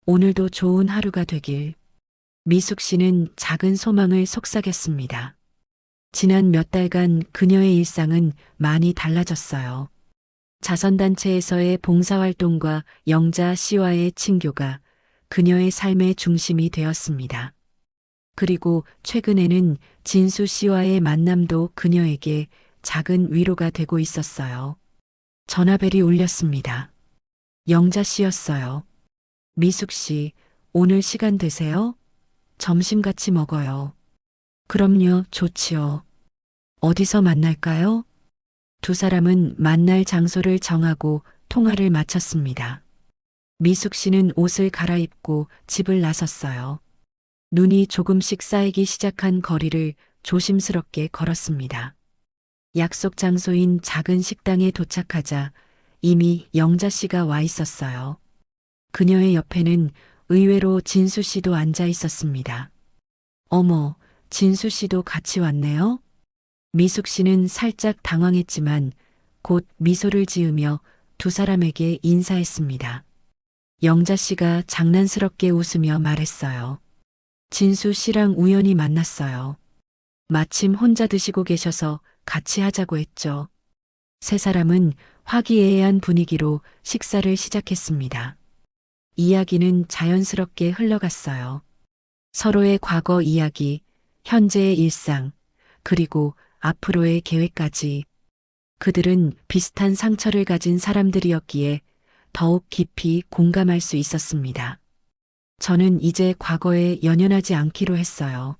오늘도 좋은 하루가 되길. 미숙 씨는 작은 소망을 속삭였습니다. 지난 몇 달간 그녀의 일상은 많이 달라졌어요. 자선단체에서의 봉사활동과 영자 씨와의 친교가 그녀의 삶의 중심이 되었습니다. 그리고 최근에는 진수 씨와의 만남도 그녀에게 작은 위로가 되고 있었어요. 전화벨이 울렸습니다. 영자 씨였어요. 미숙 씨, 오늘 시간 되세요? 점심 같이 먹어요. 그럼요, 좋지요. 어디서 만날까요? 두 사람은 만날 장소를 정하고 통화를 마쳤습니다. 미숙 씨는 옷을 갈아입고 집을 나섰어요. 눈이 조금씩 쌓이기 시작한 거리를 조심스럽게 걸었습니다. 약속 장소인 작은 식당에 도착하자 이미 영자 씨가 와 있었어요. 그녀의 옆에는 의외로 진수 씨도 앉아 있었습니다. 어머, 진수 씨도 같이 왔네요? 미숙 씨는 살짝 당황했지만 곧 미소를 지으며 두 사람에게 인사했습니다. 영자 씨가 장난스럽게 웃으며 말했어요. 진수 씨랑 우연히 만났어요. 마침 혼자 드시고 계셔서 같이 하자고 했죠. 세 사람은 화기애애한 분위기로 식사를 시작했습니다. 이야기는 자연스럽게 흘러갔어요. 서로의 과거 이야기, 현재의 일상, 그리고 앞으로의 계획까지. 그들은 비슷한 상처를 가진 사람들이었기에 더욱 깊이 공감할 수 있었습니다. 저는 이제 과거에 연연하지 않기로 했어요.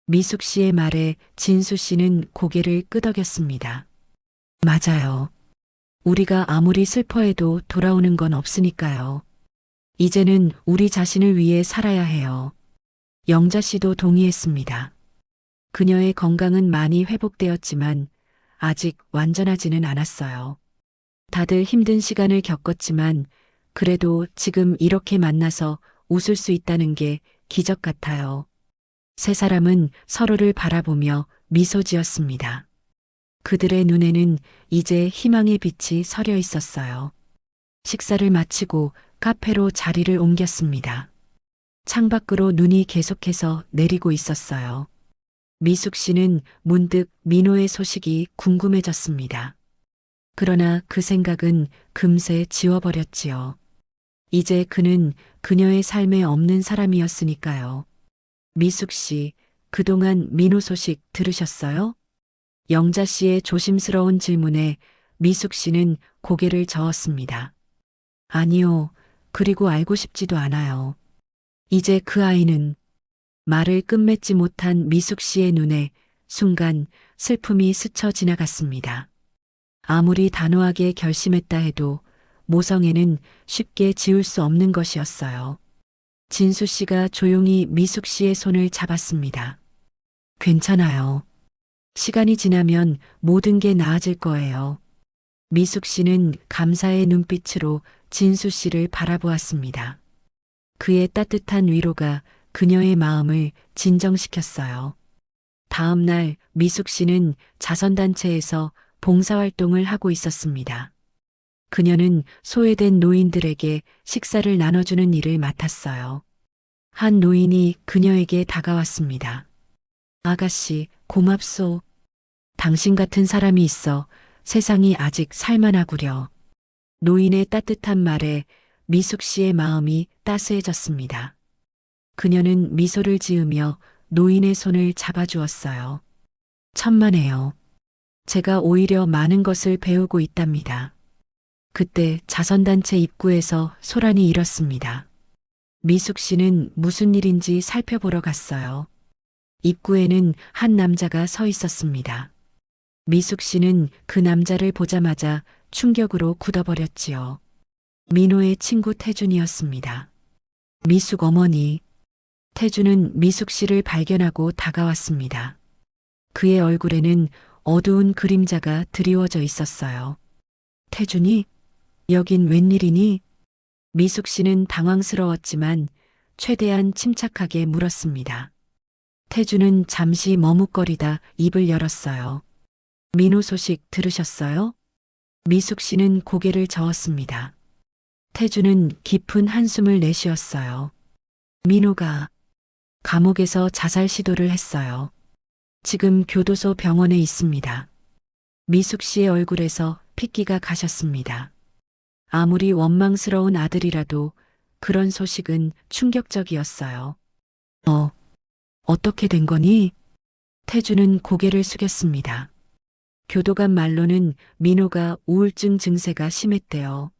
미숙 씨의 말에 진수 씨는 고개를 끄덕였습니다. 맞아요. 우리가 아무리 슬퍼해도 돌아오는 건 없으니까요. 이제는 우리 자신을 위해 살아야 해요. 영자 씨도 동의했습니다. 그녀의 건강은 많이 회복되었지만 아직 완전하지는 않았어요. 다들 힘든 시간을 겪었지만 그래도 지금 이렇게 만나서 웃을 수 있다는 게 기적 같아요. 세 사람은 서로를 바라보며 미소 지었습니다. 그들의 눈에는 이제 희망의 빛이 서려 있었어요. 식사를 마치고 카페로 자리를 옮겼습니다. 창밖으로 눈이 계속해서 내리고 있었어요. 미숙 씨는 문득 민호의 소식이 궁금해졌습니다. 그러나 그 생각은 금세 지워버렸지요. 이제 그는 그녀의 삶에 없는 사람이었으니까요. 미숙 씨, 그동안 민호 소식 들으셨어요? 영자 씨의 조심스러운 질문에 미숙 씨는 고개를 저었습니다. 아니요. 그리고 알고 싶지도 않아요. 이제 그 아이는 말을 끝맺지 못한 미숙 씨의 눈에 순간 슬픔이 스쳐 지나갔습니다. 아무리 단호하게 결심했다 해도 모성애는 쉽게 지울 수 없는 것이었어요. 진수 씨가 조용히 미숙 씨의 손을 잡았습니다. 괜찮아요. 시간이 지나면 모든 게 나아질 거예요. 미숙 씨는 감사의 눈빛으로 진수 씨를 바라보았습니다. 그의 따뜻한 위로가 그녀의 마음을 진정시켰어요. 다음 날 미숙 씨는 자선단체에서 봉사활동을 하고 있었습니다. 그녀는 소외된 노인들에게 식사를 나눠주는 일을 맡았어요. 한 노인이 그녀에게 다가왔습니다. 아가씨, 고맙소. 당신 같은 사람이 있어 세상이 아직 살만하구려. 노인의 따뜻한 말에 미숙 씨의 마음이 따스해졌습니다. 그녀는 미소를 지으며 노인의 손을 잡아주었어요. 천만에요. 제가 오히려 많은 것을 배우고 있답니다. 그때 자선단체 입구에서 소란이 일었습니다. 미숙 씨는 무슨 일인지 살펴보러 갔어요. 입구에는 한 남자가 서 있었습니다. 미숙 씨는 그 남자를 보자마자 충격으로 굳어버렸지요. 민호의 친구 태준이었습니다. 미숙 어머니. 태준은 미숙 씨를 발견하고 다가왔습니다. 그의 얼굴에는 어두운 그림자가 드리워져 있었어요. 태준이? 여긴 웬일이니? 미숙 씨는 당황스러웠지만 최대한 침착하게 물었습니다. 태준은 잠시 머뭇거리다 입을 열었어요. 민호 소식 들으셨어요? 미숙 씨는 고개를 저었습니다. 태준은 깊은 한숨을 내쉬었어요. 민호가 감옥에서 자살 시도를 했어요. 지금 교도소 병원에 있습니다. 미숙 씨의 얼굴에서 핏기가 가셨습니다. 아무리 원망스러운 아들이라도 그런 소식은 충격적이었어요. 어떻게 된 거니? 태준은 고개를 숙였습니다. 교도관 말로는 민호가 우울증 증세가 심했대요.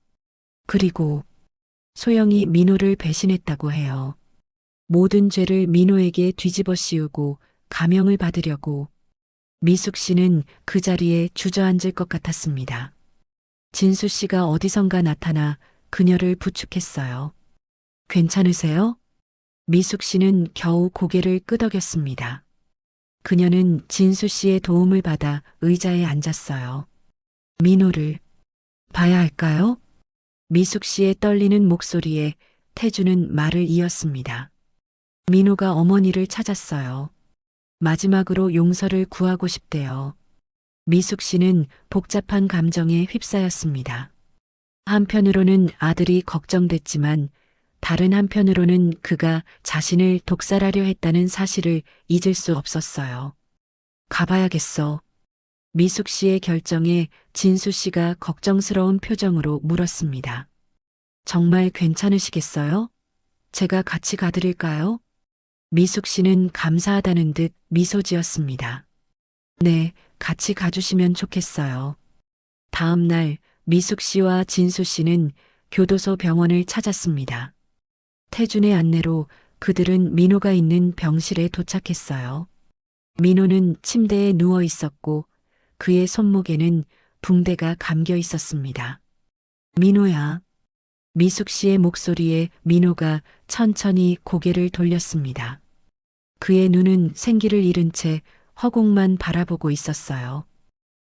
그리고 소영이 민호를 배신했다고 해요. 모든 죄를 민호에게 뒤집어 씌우고 감형을 받으려고. 미숙 씨는 그 자리에 주저앉을 것 같았습니다. 진수 씨가 어디선가 나타나 그녀를 부축했어요. 괜찮으세요? 미숙 씨는 겨우 고개를 끄덕였습니다. 그녀는 진수 씨의 도움을 받아 의자에 앉았어요. 민호를 봐야 할까요? 미숙 씨의 떨리는 목소리에 태주는 말을 이었습니다. 민호가 어머니를 찾았어요. 마지막으로 용서를 구하고 싶대요. 미숙 씨는 복잡한 감정에 휩싸였습니다. 한편으로는 아들이 걱정됐지만 다른 한편으로는 그가 자신을 독살하려 했다는 사실을 잊을 수 없었어요. 가봐야겠어. 미숙 씨의 결정에 진수 씨가 걱정스러운 표정으로 물었습니다. 정말 괜찮으시겠어요? 제가 같이 가드릴까요? 미숙 씨는 감사하다는 듯 미소 지었습니다. 네, 같이 가주시면 좋겠어요. 다음 날 미숙 씨와 진수 씨는 교도소 병원을 찾았습니다. 태준의 안내로 그들은 민호가 있는 병실에 도착했어요. 민호는 침대에 누워 있었고 그의 손목에는 붕대가 감겨 있었습니다. 민호야. 미숙 씨의 목소리에 민호가 천천히 고개를 돌렸습니다. 그의 눈은 생기를 잃은 채 허공만 바라보고 있었어요.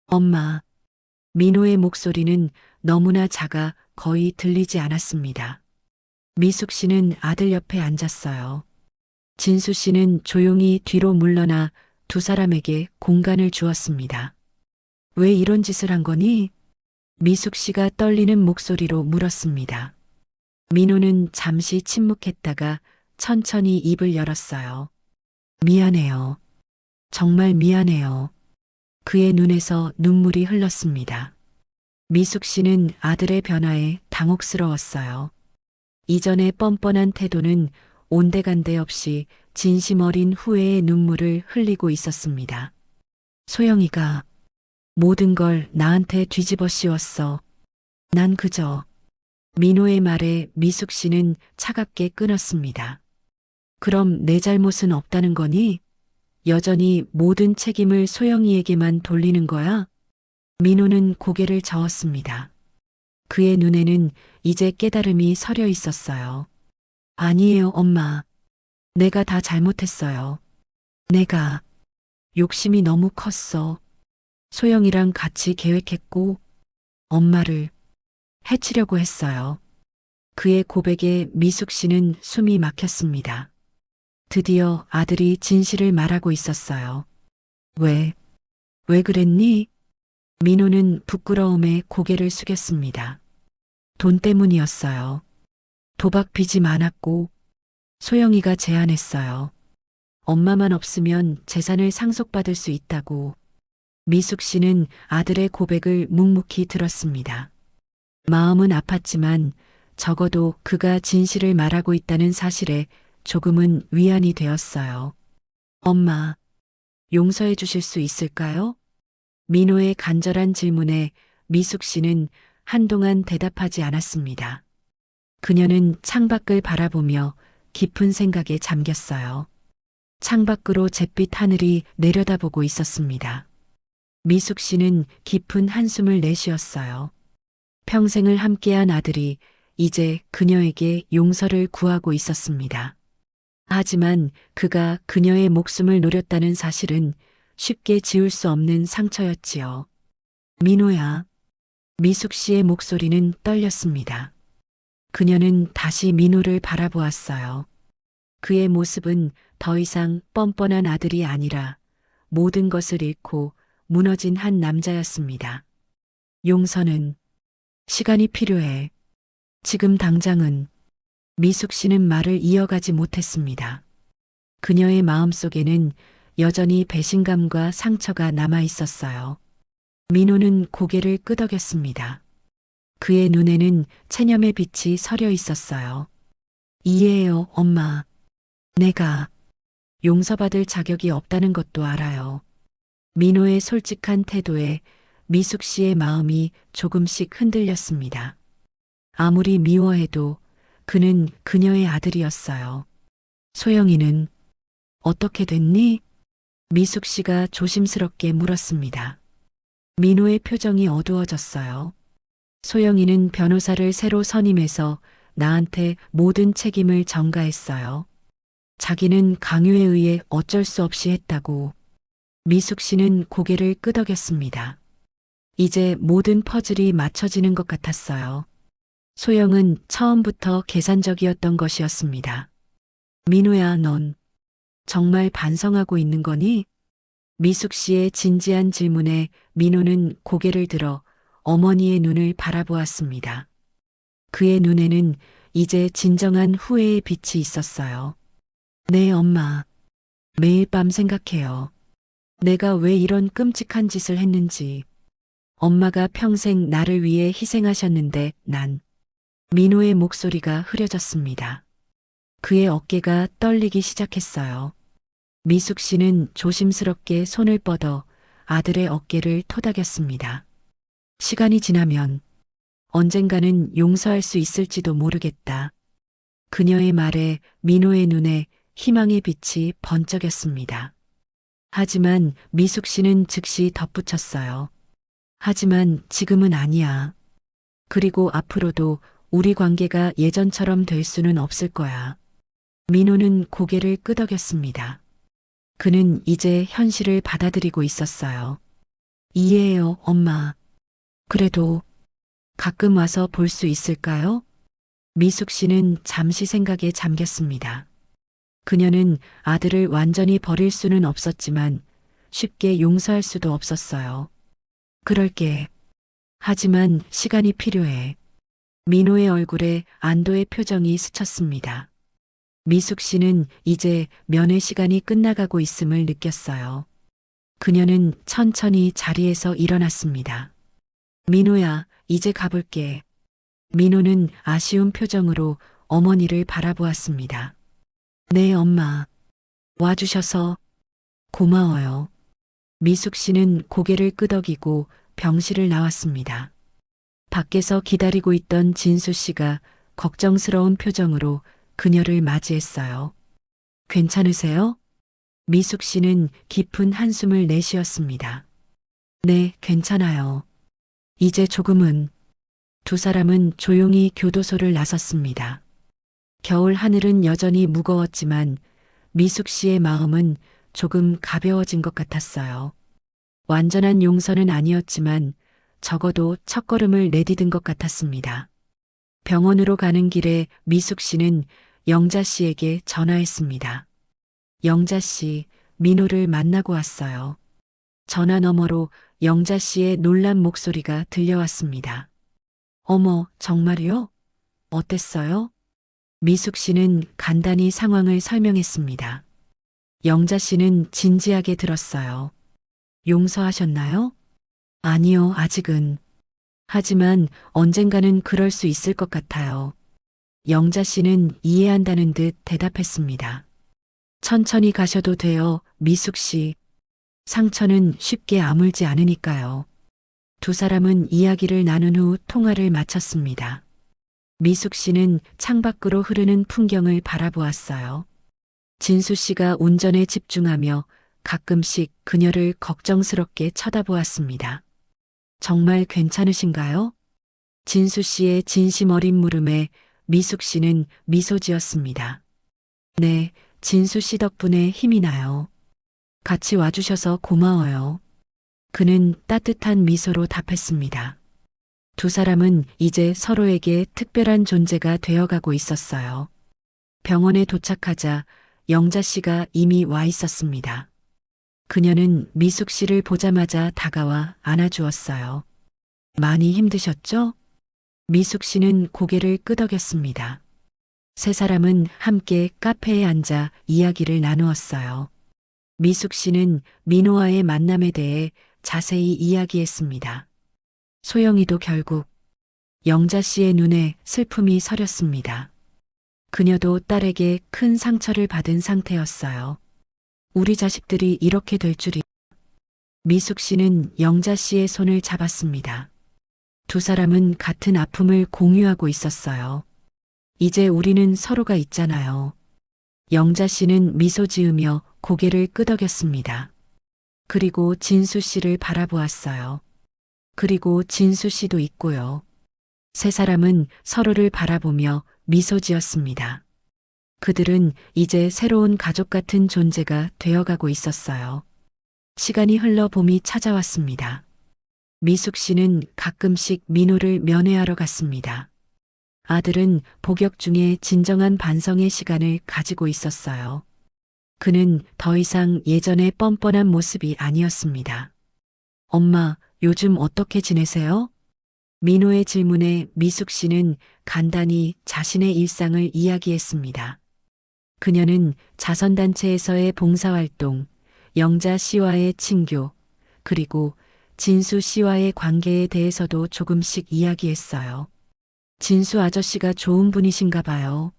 엄마. 민호의 목소리는 너무나 작아 거의 들리지 않았습니다. 미숙 씨는 아들 옆에 앉았어요. 진수 씨는 조용히 뒤로 물러나 두 사람에게 공간을 주었습니다. 왜 이런 짓을 한 거니? 미숙 씨가 떨리는 목소리로 물었습니다. 민호는 잠시 침묵했다가 천천히 입을 열었어요. 미안해요. 정말 미안해요. 그의 눈에서 눈물이 흘렀습니다. 미숙 씨는 아들의 변화에 당혹스러웠어요. 이전의 뻔뻔한 태도는 온데간데 없이 진심 어린 후회의 눈물을 흘리고 있었습니다. 소영이가 모든 걸 나한테 뒤집어 씌웠어. 난 그저 민호의 말에 미숙 씨는 차갑게 끊었습니다. 그럼 내 잘못은 없다는 거니? 여전히 모든 책임을 소영이에게만 돌리는 거야? 민호는 고개를 저었습니다. 그의 눈에는 이제 깨달음이 서려 있었어요. 아니에요, 엄마. 내가 다 잘못했어요. 내가 욕심이 너무 컸어. 소영이랑 같이 계획했고 엄마를 해치려고 했어요. 그의 고백에 미숙 씨는 숨이 막혔습니다. 드디어 아들이 진실을 말하고 있었어요. 왜 그랬니? 민호는 부끄러움에 고개를 숙였습니다. 돈 때문이었어요. 도박 빚이 많았고 소영이가 제안했어요. 엄마만 없으면 재산을 상속받을 수 있다고. 미숙 씨는 아들의 고백을 묵묵히 들었습니다. 마음은 아팠지만 적어도 그가 진실을 말하고 있다는 사실에 조금은 위안이 되었어요. 엄마, 용서해 주실 수 있을까요? 민호의 간절한 질문에 미숙 씨는 한동안 대답하지 않았습니다. 그녀는 창밖을 바라보며 깊은 생각에 잠겼어요. 창밖으로 잿빛 하늘이 내려다보고 있었습니다. 미숙 씨는 깊은 한숨을 내쉬었어요. 평생을 함께한 아들이 이제 그녀에게 용서를 구하고 있었습니다. 하지만 그가 그녀의 목숨을 노렸다는 사실은 쉽게 지울 수 없는 상처였지요. 민호야. 미숙 씨의 목소리는 떨렸습니다. 그녀는 다시 민호를 바라보았어요. 그의 모습은 더 이상 뻔뻔한 아들이 아니라 모든 것을 잃고 무너진 한 남자였습니다. 용서는 시간이 필요해. 지금 당장은. 미숙 씨는 말을 이어가지 못했습니다. 그녀의 마음속에는 여전히 배신감과 상처가 남아 있었어요. 민호는 고개를 끄덕였습니다. 그의 눈에는 체념의 빛이 서려 있었어요. 이해해요, 엄마. 내가 용서받을 자격이 없다는 것도 알아요. 민호의 솔직한 태도에 미숙 씨의 마음이 조금씩 흔들렸습니다. 아무리 미워해도 그는 그녀의 아들이었어요. 소영이는 어떻게 됐니? 미숙 씨가 조심스럽게 물었습니다. 민호의 표정이 어두워졌어요. 소영이는 변호사를 새로 선임해서 나한테 모든 책임을 전가했어요. 자기는 강요에 의해 어쩔 수 없이 했다고. 미숙 씨는 고개를 끄덕였습니다. 이제 모든 퍼즐이 맞춰지는 것 같았어요. 소영은 처음부터 계산적이었던 것이었습니다. 민호야, 넌 정말 반성하고 있는 거니? 미숙 씨의 진지한 질문에 민호는 고개를 들어 어머니의 눈을 바라보았습니다. 그의 눈에는 이제 진정한 후회의 빛이 있었어요. 네, 엄마. 매일 밤 생각해요. 내가 왜 이런 끔찍한 짓을 했는지. 엄마가 평생 나를 위해 희생하셨는데 난. 민호의 목소리가 흐려졌습니다. 그의 어깨가 떨리기 시작했어요. 미숙 씨는 조심스럽게 손을 뻗어 아들의 어깨를 토닥였습니다. 시간이 지나면 언젠가는 용서할 수 있을지도 모르겠다. 그녀의 말에 민호의 눈에 희망의 빛이 번쩍였습니다. 하지만 미숙 씨는 즉시 덧붙였어요. 하지만 지금은 아니야. 그리고 앞으로도 우리 관계가 예전처럼 될 수는 없을 거야. 민호는 고개를 끄덕였습니다. 그는 이제 현실을 받아들이고 있었어요. 이해해요, 엄마. 그래도 가끔 와서 볼 수 있을까요? 미숙 씨는 잠시 생각에 잠겼습니다. 그녀는 아들을 완전히 버릴 수는 없었지만 쉽게 용서할 수도 없었어요. 그럴게. 하지만 시간이 필요해. 민호의 얼굴에 안도의 표정이 스쳤습니다. 미숙 씨는 이제 면회 시간이 끝나가고 있음을 느꼈어요. 그녀는 천천히 자리에서 일어났습니다. 민호야, 이제 가볼게. 민호는 아쉬운 표정으로 어머니를 바라보았습니다. 네, 엄마. 와주셔서 고마워요. 미숙 씨는 고개를 끄덕이고 병실을 나왔습니다. 밖에서 기다리고 있던 진수 씨가 걱정스러운 표정으로 그녀를 맞이했어요. 괜찮으세요? 미숙 씨는 깊은 한숨을 내쉬었습니다. 네, 괜찮아요. 이제 조금은. 두 사람은 조용히 교도소를 나섰습니다. 겨울 하늘은 여전히 무거웠지만 미숙 씨의 마음은 조금 가벼워진 것 같았어요. 완전한 용서는 아니었지만 적어도 첫걸음을 내디딘 것 같았습니다. 병원으로 가는 길에 미숙 씨는 영자 씨에게 전화했습니다. 영자 씨, 민호를 만나고 왔어요. 전화 너머로 영자 씨의 놀란 목소리가 들려왔습니다. 어머, 정말요? 어땠어요? 미숙 씨는 간단히 상황을 설명했습니다. 영자 씨는 진지하게 들었어요. 용서하셨나요? 아니요, 아직은. 하지만 언젠가는 그럴 수 있을 것 같아요. 영자 씨는 이해한다는 듯 대답했습니다. 천천히 가셔도 돼요, 미숙 씨. 상처는 쉽게 아물지 않으니까요. 두 사람은 이야기를 나눈 후 통화를 마쳤습니다. 미숙 씨는 창밖으로 흐르는 풍경을 바라보았어요. 진수 씨가 운전에 집중하며 가끔씩 그녀를 걱정스럽게 쳐다보았습니다. 정말 괜찮으신가요? 진수 씨의 진심 어린 물음에 미숙 씨는 미소 지었습니다. 네, 진수 씨 덕분에 힘이 나요. 같이 와주셔서 고마워요. 그는 따뜻한 미소로 답했습니다. 두 사람은 이제 서로에게 특별한 존재가 되어가고 있었어요. 병원에 도착하자 영자 씨가 이미 와 있었습니다. 그녀는 미숙 씨를 보자마자 다가와 안아주었어요. 많이 힘드셨죠? 미숙 씨는 고개를 끄덕였습니다. 세 사람은 함께 카페에 앉아 이야기를 나누었어요. 미숙 씨는 민호와의 만남에 대해 자세히 이야기했습니다. 소영이도 결국 영자 씨의 눈에 슬픔이 서렸습니다. 그녀도 딸에게 큰 상처를 받은 상태였어요. 우리 자식들이 이렇게 될 줄이. 미숙 씨는 영자 씨의 손을 잡았습니다. 두 사람은 같은 아픔을 공유하고 있었어요. 이제 우리는 서로가 있잖아요. 영자 씨는 미소 지으며 고개를 끄덕였습니다. 그리고 진수 씨를 바라보았어요. 그리고 진수 씨도 있고요. 세 사람은 서로를 바라보며 미소 지었습니다. 그들은 이제 새로운 가족 같은 존재가 되어가고 있었어요. 시간이 흘러 봄이 찾아왔습니다. 미숙 씨는 가끔씩 민호를 면회하러 갔습니다. 아들은 복역 중에 진정한 반성의 시간을 가지고 있었어요. 그는 더 이상 예전의 뻔뻔한 모습이 아니었습니다. 엄마, 요즘 어떻게 지내세요? 민호의 질문에 미숙 씨는 간단히 자신의 일상을 이야기했습니다. 그녀는 자선단체에서의 봉사활동, 영자 씨와의 친교, 그리고 진수 씨와의 관계에 대해서도 조금씩 이야기했어요. 진수 아저씨가 좋은 분이신가 봐요.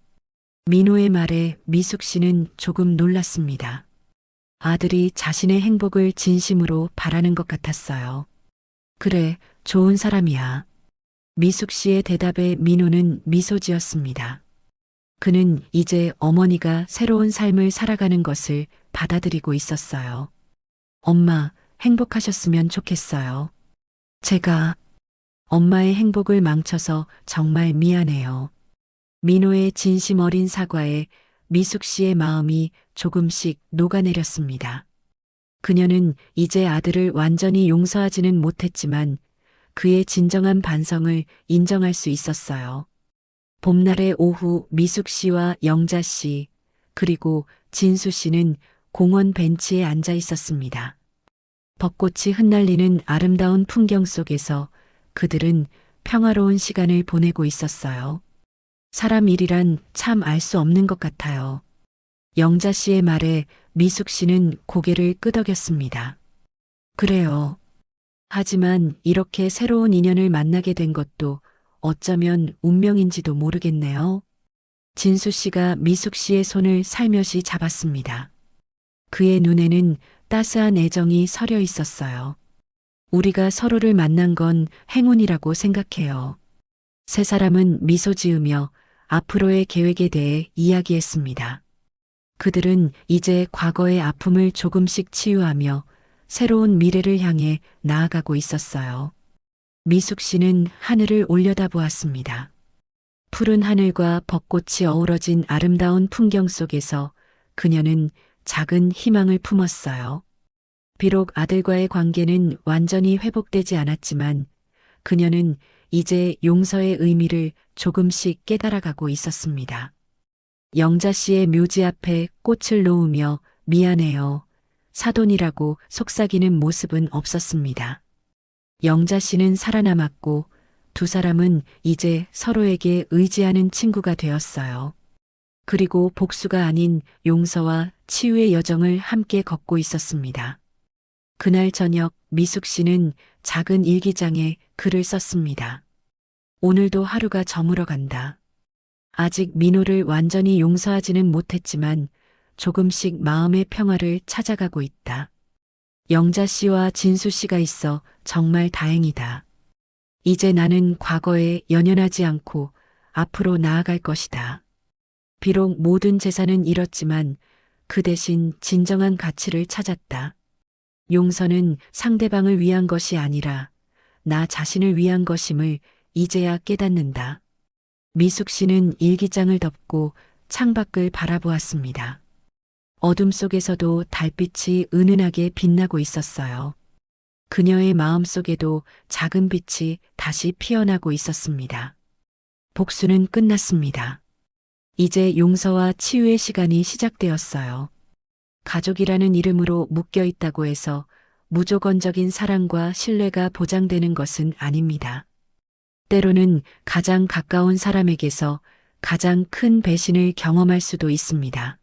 민호의 말에 미숙 씨는 조금 놀랐습니다. 아들이 자신의 행복을 진심으로 바라는 것 같았어요. 그래, 좋은 사람이야. 미숙 씨의 대답에 민호는 미소 지었습니다. 그는 이제 어머니가 새로운 삶을 살아가는 것을 받아들이고 있었어요. 엄마, 행복하셨으면 좋겠어요. 제가 엄마의 행복을 망쳐서 정말 미안해요. 민호의 진심 어린 사과에 미숙 씨의 마음이 조금씩 녹아내렸습니다. 그녀는 이제 아들을 완전히 용서하지는 못했지만 그의 진정한 반성을 인정할 수 있었어요. 봄날의 오후 미숙 씨와 영자 씨, 그리고 진수 씨는 공원 벤치에 앉아 있었습니다. 벚꽃이 흩날리는 아름다운 풍경 속에서 그들은 평화로운 시간을 보내고 있었어요. 사람 일이란 참 알 수 없는 것 같아요. 영자 씨의 말에 미숙 씨는 고개를 끄덕였습니다. 그래요. 하지만 이렇게 새로운 인연을 만나게 된 것도 어쩌면 운명인지도 모르겠네요. 진수 씨가 미숙 씨의 손을 살며시 잡았습니다. 그의 눈에는 따스한 애정이 서려 있었어요. 우리가 서로를 만난 건 행운이라고 생각해요. 세 사람은 미소 지으며 앞으로의 계획에 대해 이야기했습니다. 그들은 이제 과거의 아픔을 조금씩 치유하며 새로운 미래를 향해 나아가고 있었어요. 미숙 씨는 하늘을 올려다보았습니다. 푸른 하늘과 벚꽃이 어우러진 아름다운 풍경 속에서 그녀는 작은 희망을 품었어요. 비록 아들과의 관계는 완전히 회복되지 않았지만 그녀는 이제 용서의 의미를 조금씩 깨달아가고 있었습니다. 영자 씨의 묘지 앞에 꽃을 놓으며 미안해요. 사돈이라고 속삭이는 모습은 없었습니다. 영자 씨는 살아남았고 두 사람은 이제 서로에게 의지하는 친구가 되었어요. 그리고 복수가 아닌 용서와 치유의 여정을 함께 걷고 있었습니다. 그날 저녁 미숙 씨는 작은 일기장에 글을 썼습니다. 오늘도 하루가 저물어 간다. 아직 민호를 완전히 용서하지는 못했지만 조금씩 마음의 평화를 찾아가고 있다. 영자 씨와 진수 씨가 있어 정말 다행이다. 이제 나는 과거에 연연하지 않고 앞으로 나아갈 것이다. 비록 모든 재산은 잃었지만 그 대신 진정한 가치를 찾았다. 용서는 상대방을 위한 것이 아니라 나 자신을 위한 것임을 이제야 깨닫는다. 미숙 씨는 일기장을 덮고 창밖을 바라보았습니다. 어둠 속에서도 달빛이 은은하게 빛나고 있었어요. 그녀의 마음 속에도 작은 빛이 다시 피어나고 있었습니다. 복수는 끝났습니다. 이제 용서와 치유의 시간이 시작되었어요. 가족이라는 이름으로 묶여 있다고 해서 무조건적인 사랑과 신뢰가 보장되는 것은 아닙니다. 때로는 가장 가까운 사람에게서 가장 큰 배신을 경험할 수도 있습니다.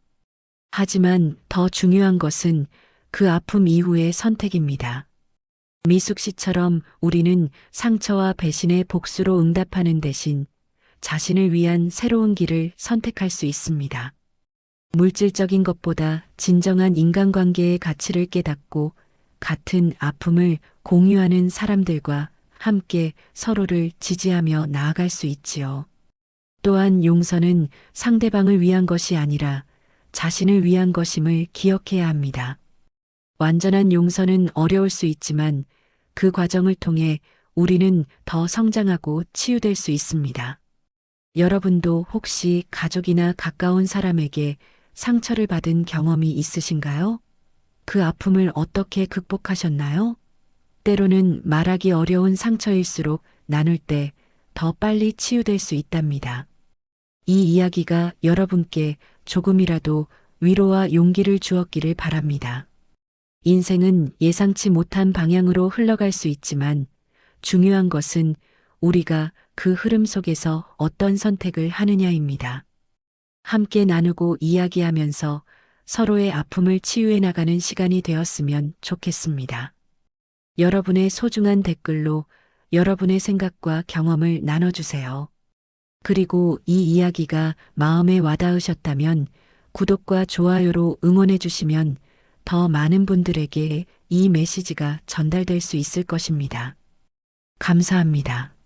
하지만 더 중요한 것은 그 아픔 이후의 선택입니다. 미숙 씨처럼 우리는 상처와 배신의 복수로 응답하는 대신 자신을 위한 새로운 길을 선택할 수 있습니다. 물질적인 것보다 진정한 인간관계의 가치를 깨닫고 같은 아픔을 공유하는 사람들과 함께 서로를 지지하며 나아갈 수 있지요. 또한 용서는 상대방을 위한 것이 아니라 자신을 위한 것임을 기억해야 합니다. 완전한 용서는 어려울 수 있지만 그 과정을 통해 우리는 더 성장하고 치유될 수 있습니다. 여러분도 혹시 가족이나 가까운 사람에게 상처를 받은 경험이 있으신가요? 그 아픔을 어떻게 극복하셨나요? 때로는 말하기 어려운 상처일수록 나눌 때 더 빨리 치유될 수 있답니다. 이 이야기가 여러분께 조금이라도 위로와 용기를 주었기를 바랍니다. 인생은 예상치 못한 방향으로 흘러갈 수 있지만 중요한 것은 우리가 그 흐름 속에서 어떤 선택을 하느냐입니다. 함께 나누고 이야기하면서 서로의 아픔을 치유해 나가는 시간이 되었으면 좋겠습니다. 여러분의 소중한 댓글로 여러분의 생각과 경험을 나눠주세요. 그리고 이 이야기가 마음에 와닿으셨다면 구독과 좋아요로 응원해 주시면 더 많은 분들에게 이 메시지가 전달될 수 있을 것입니다. 감사합니다.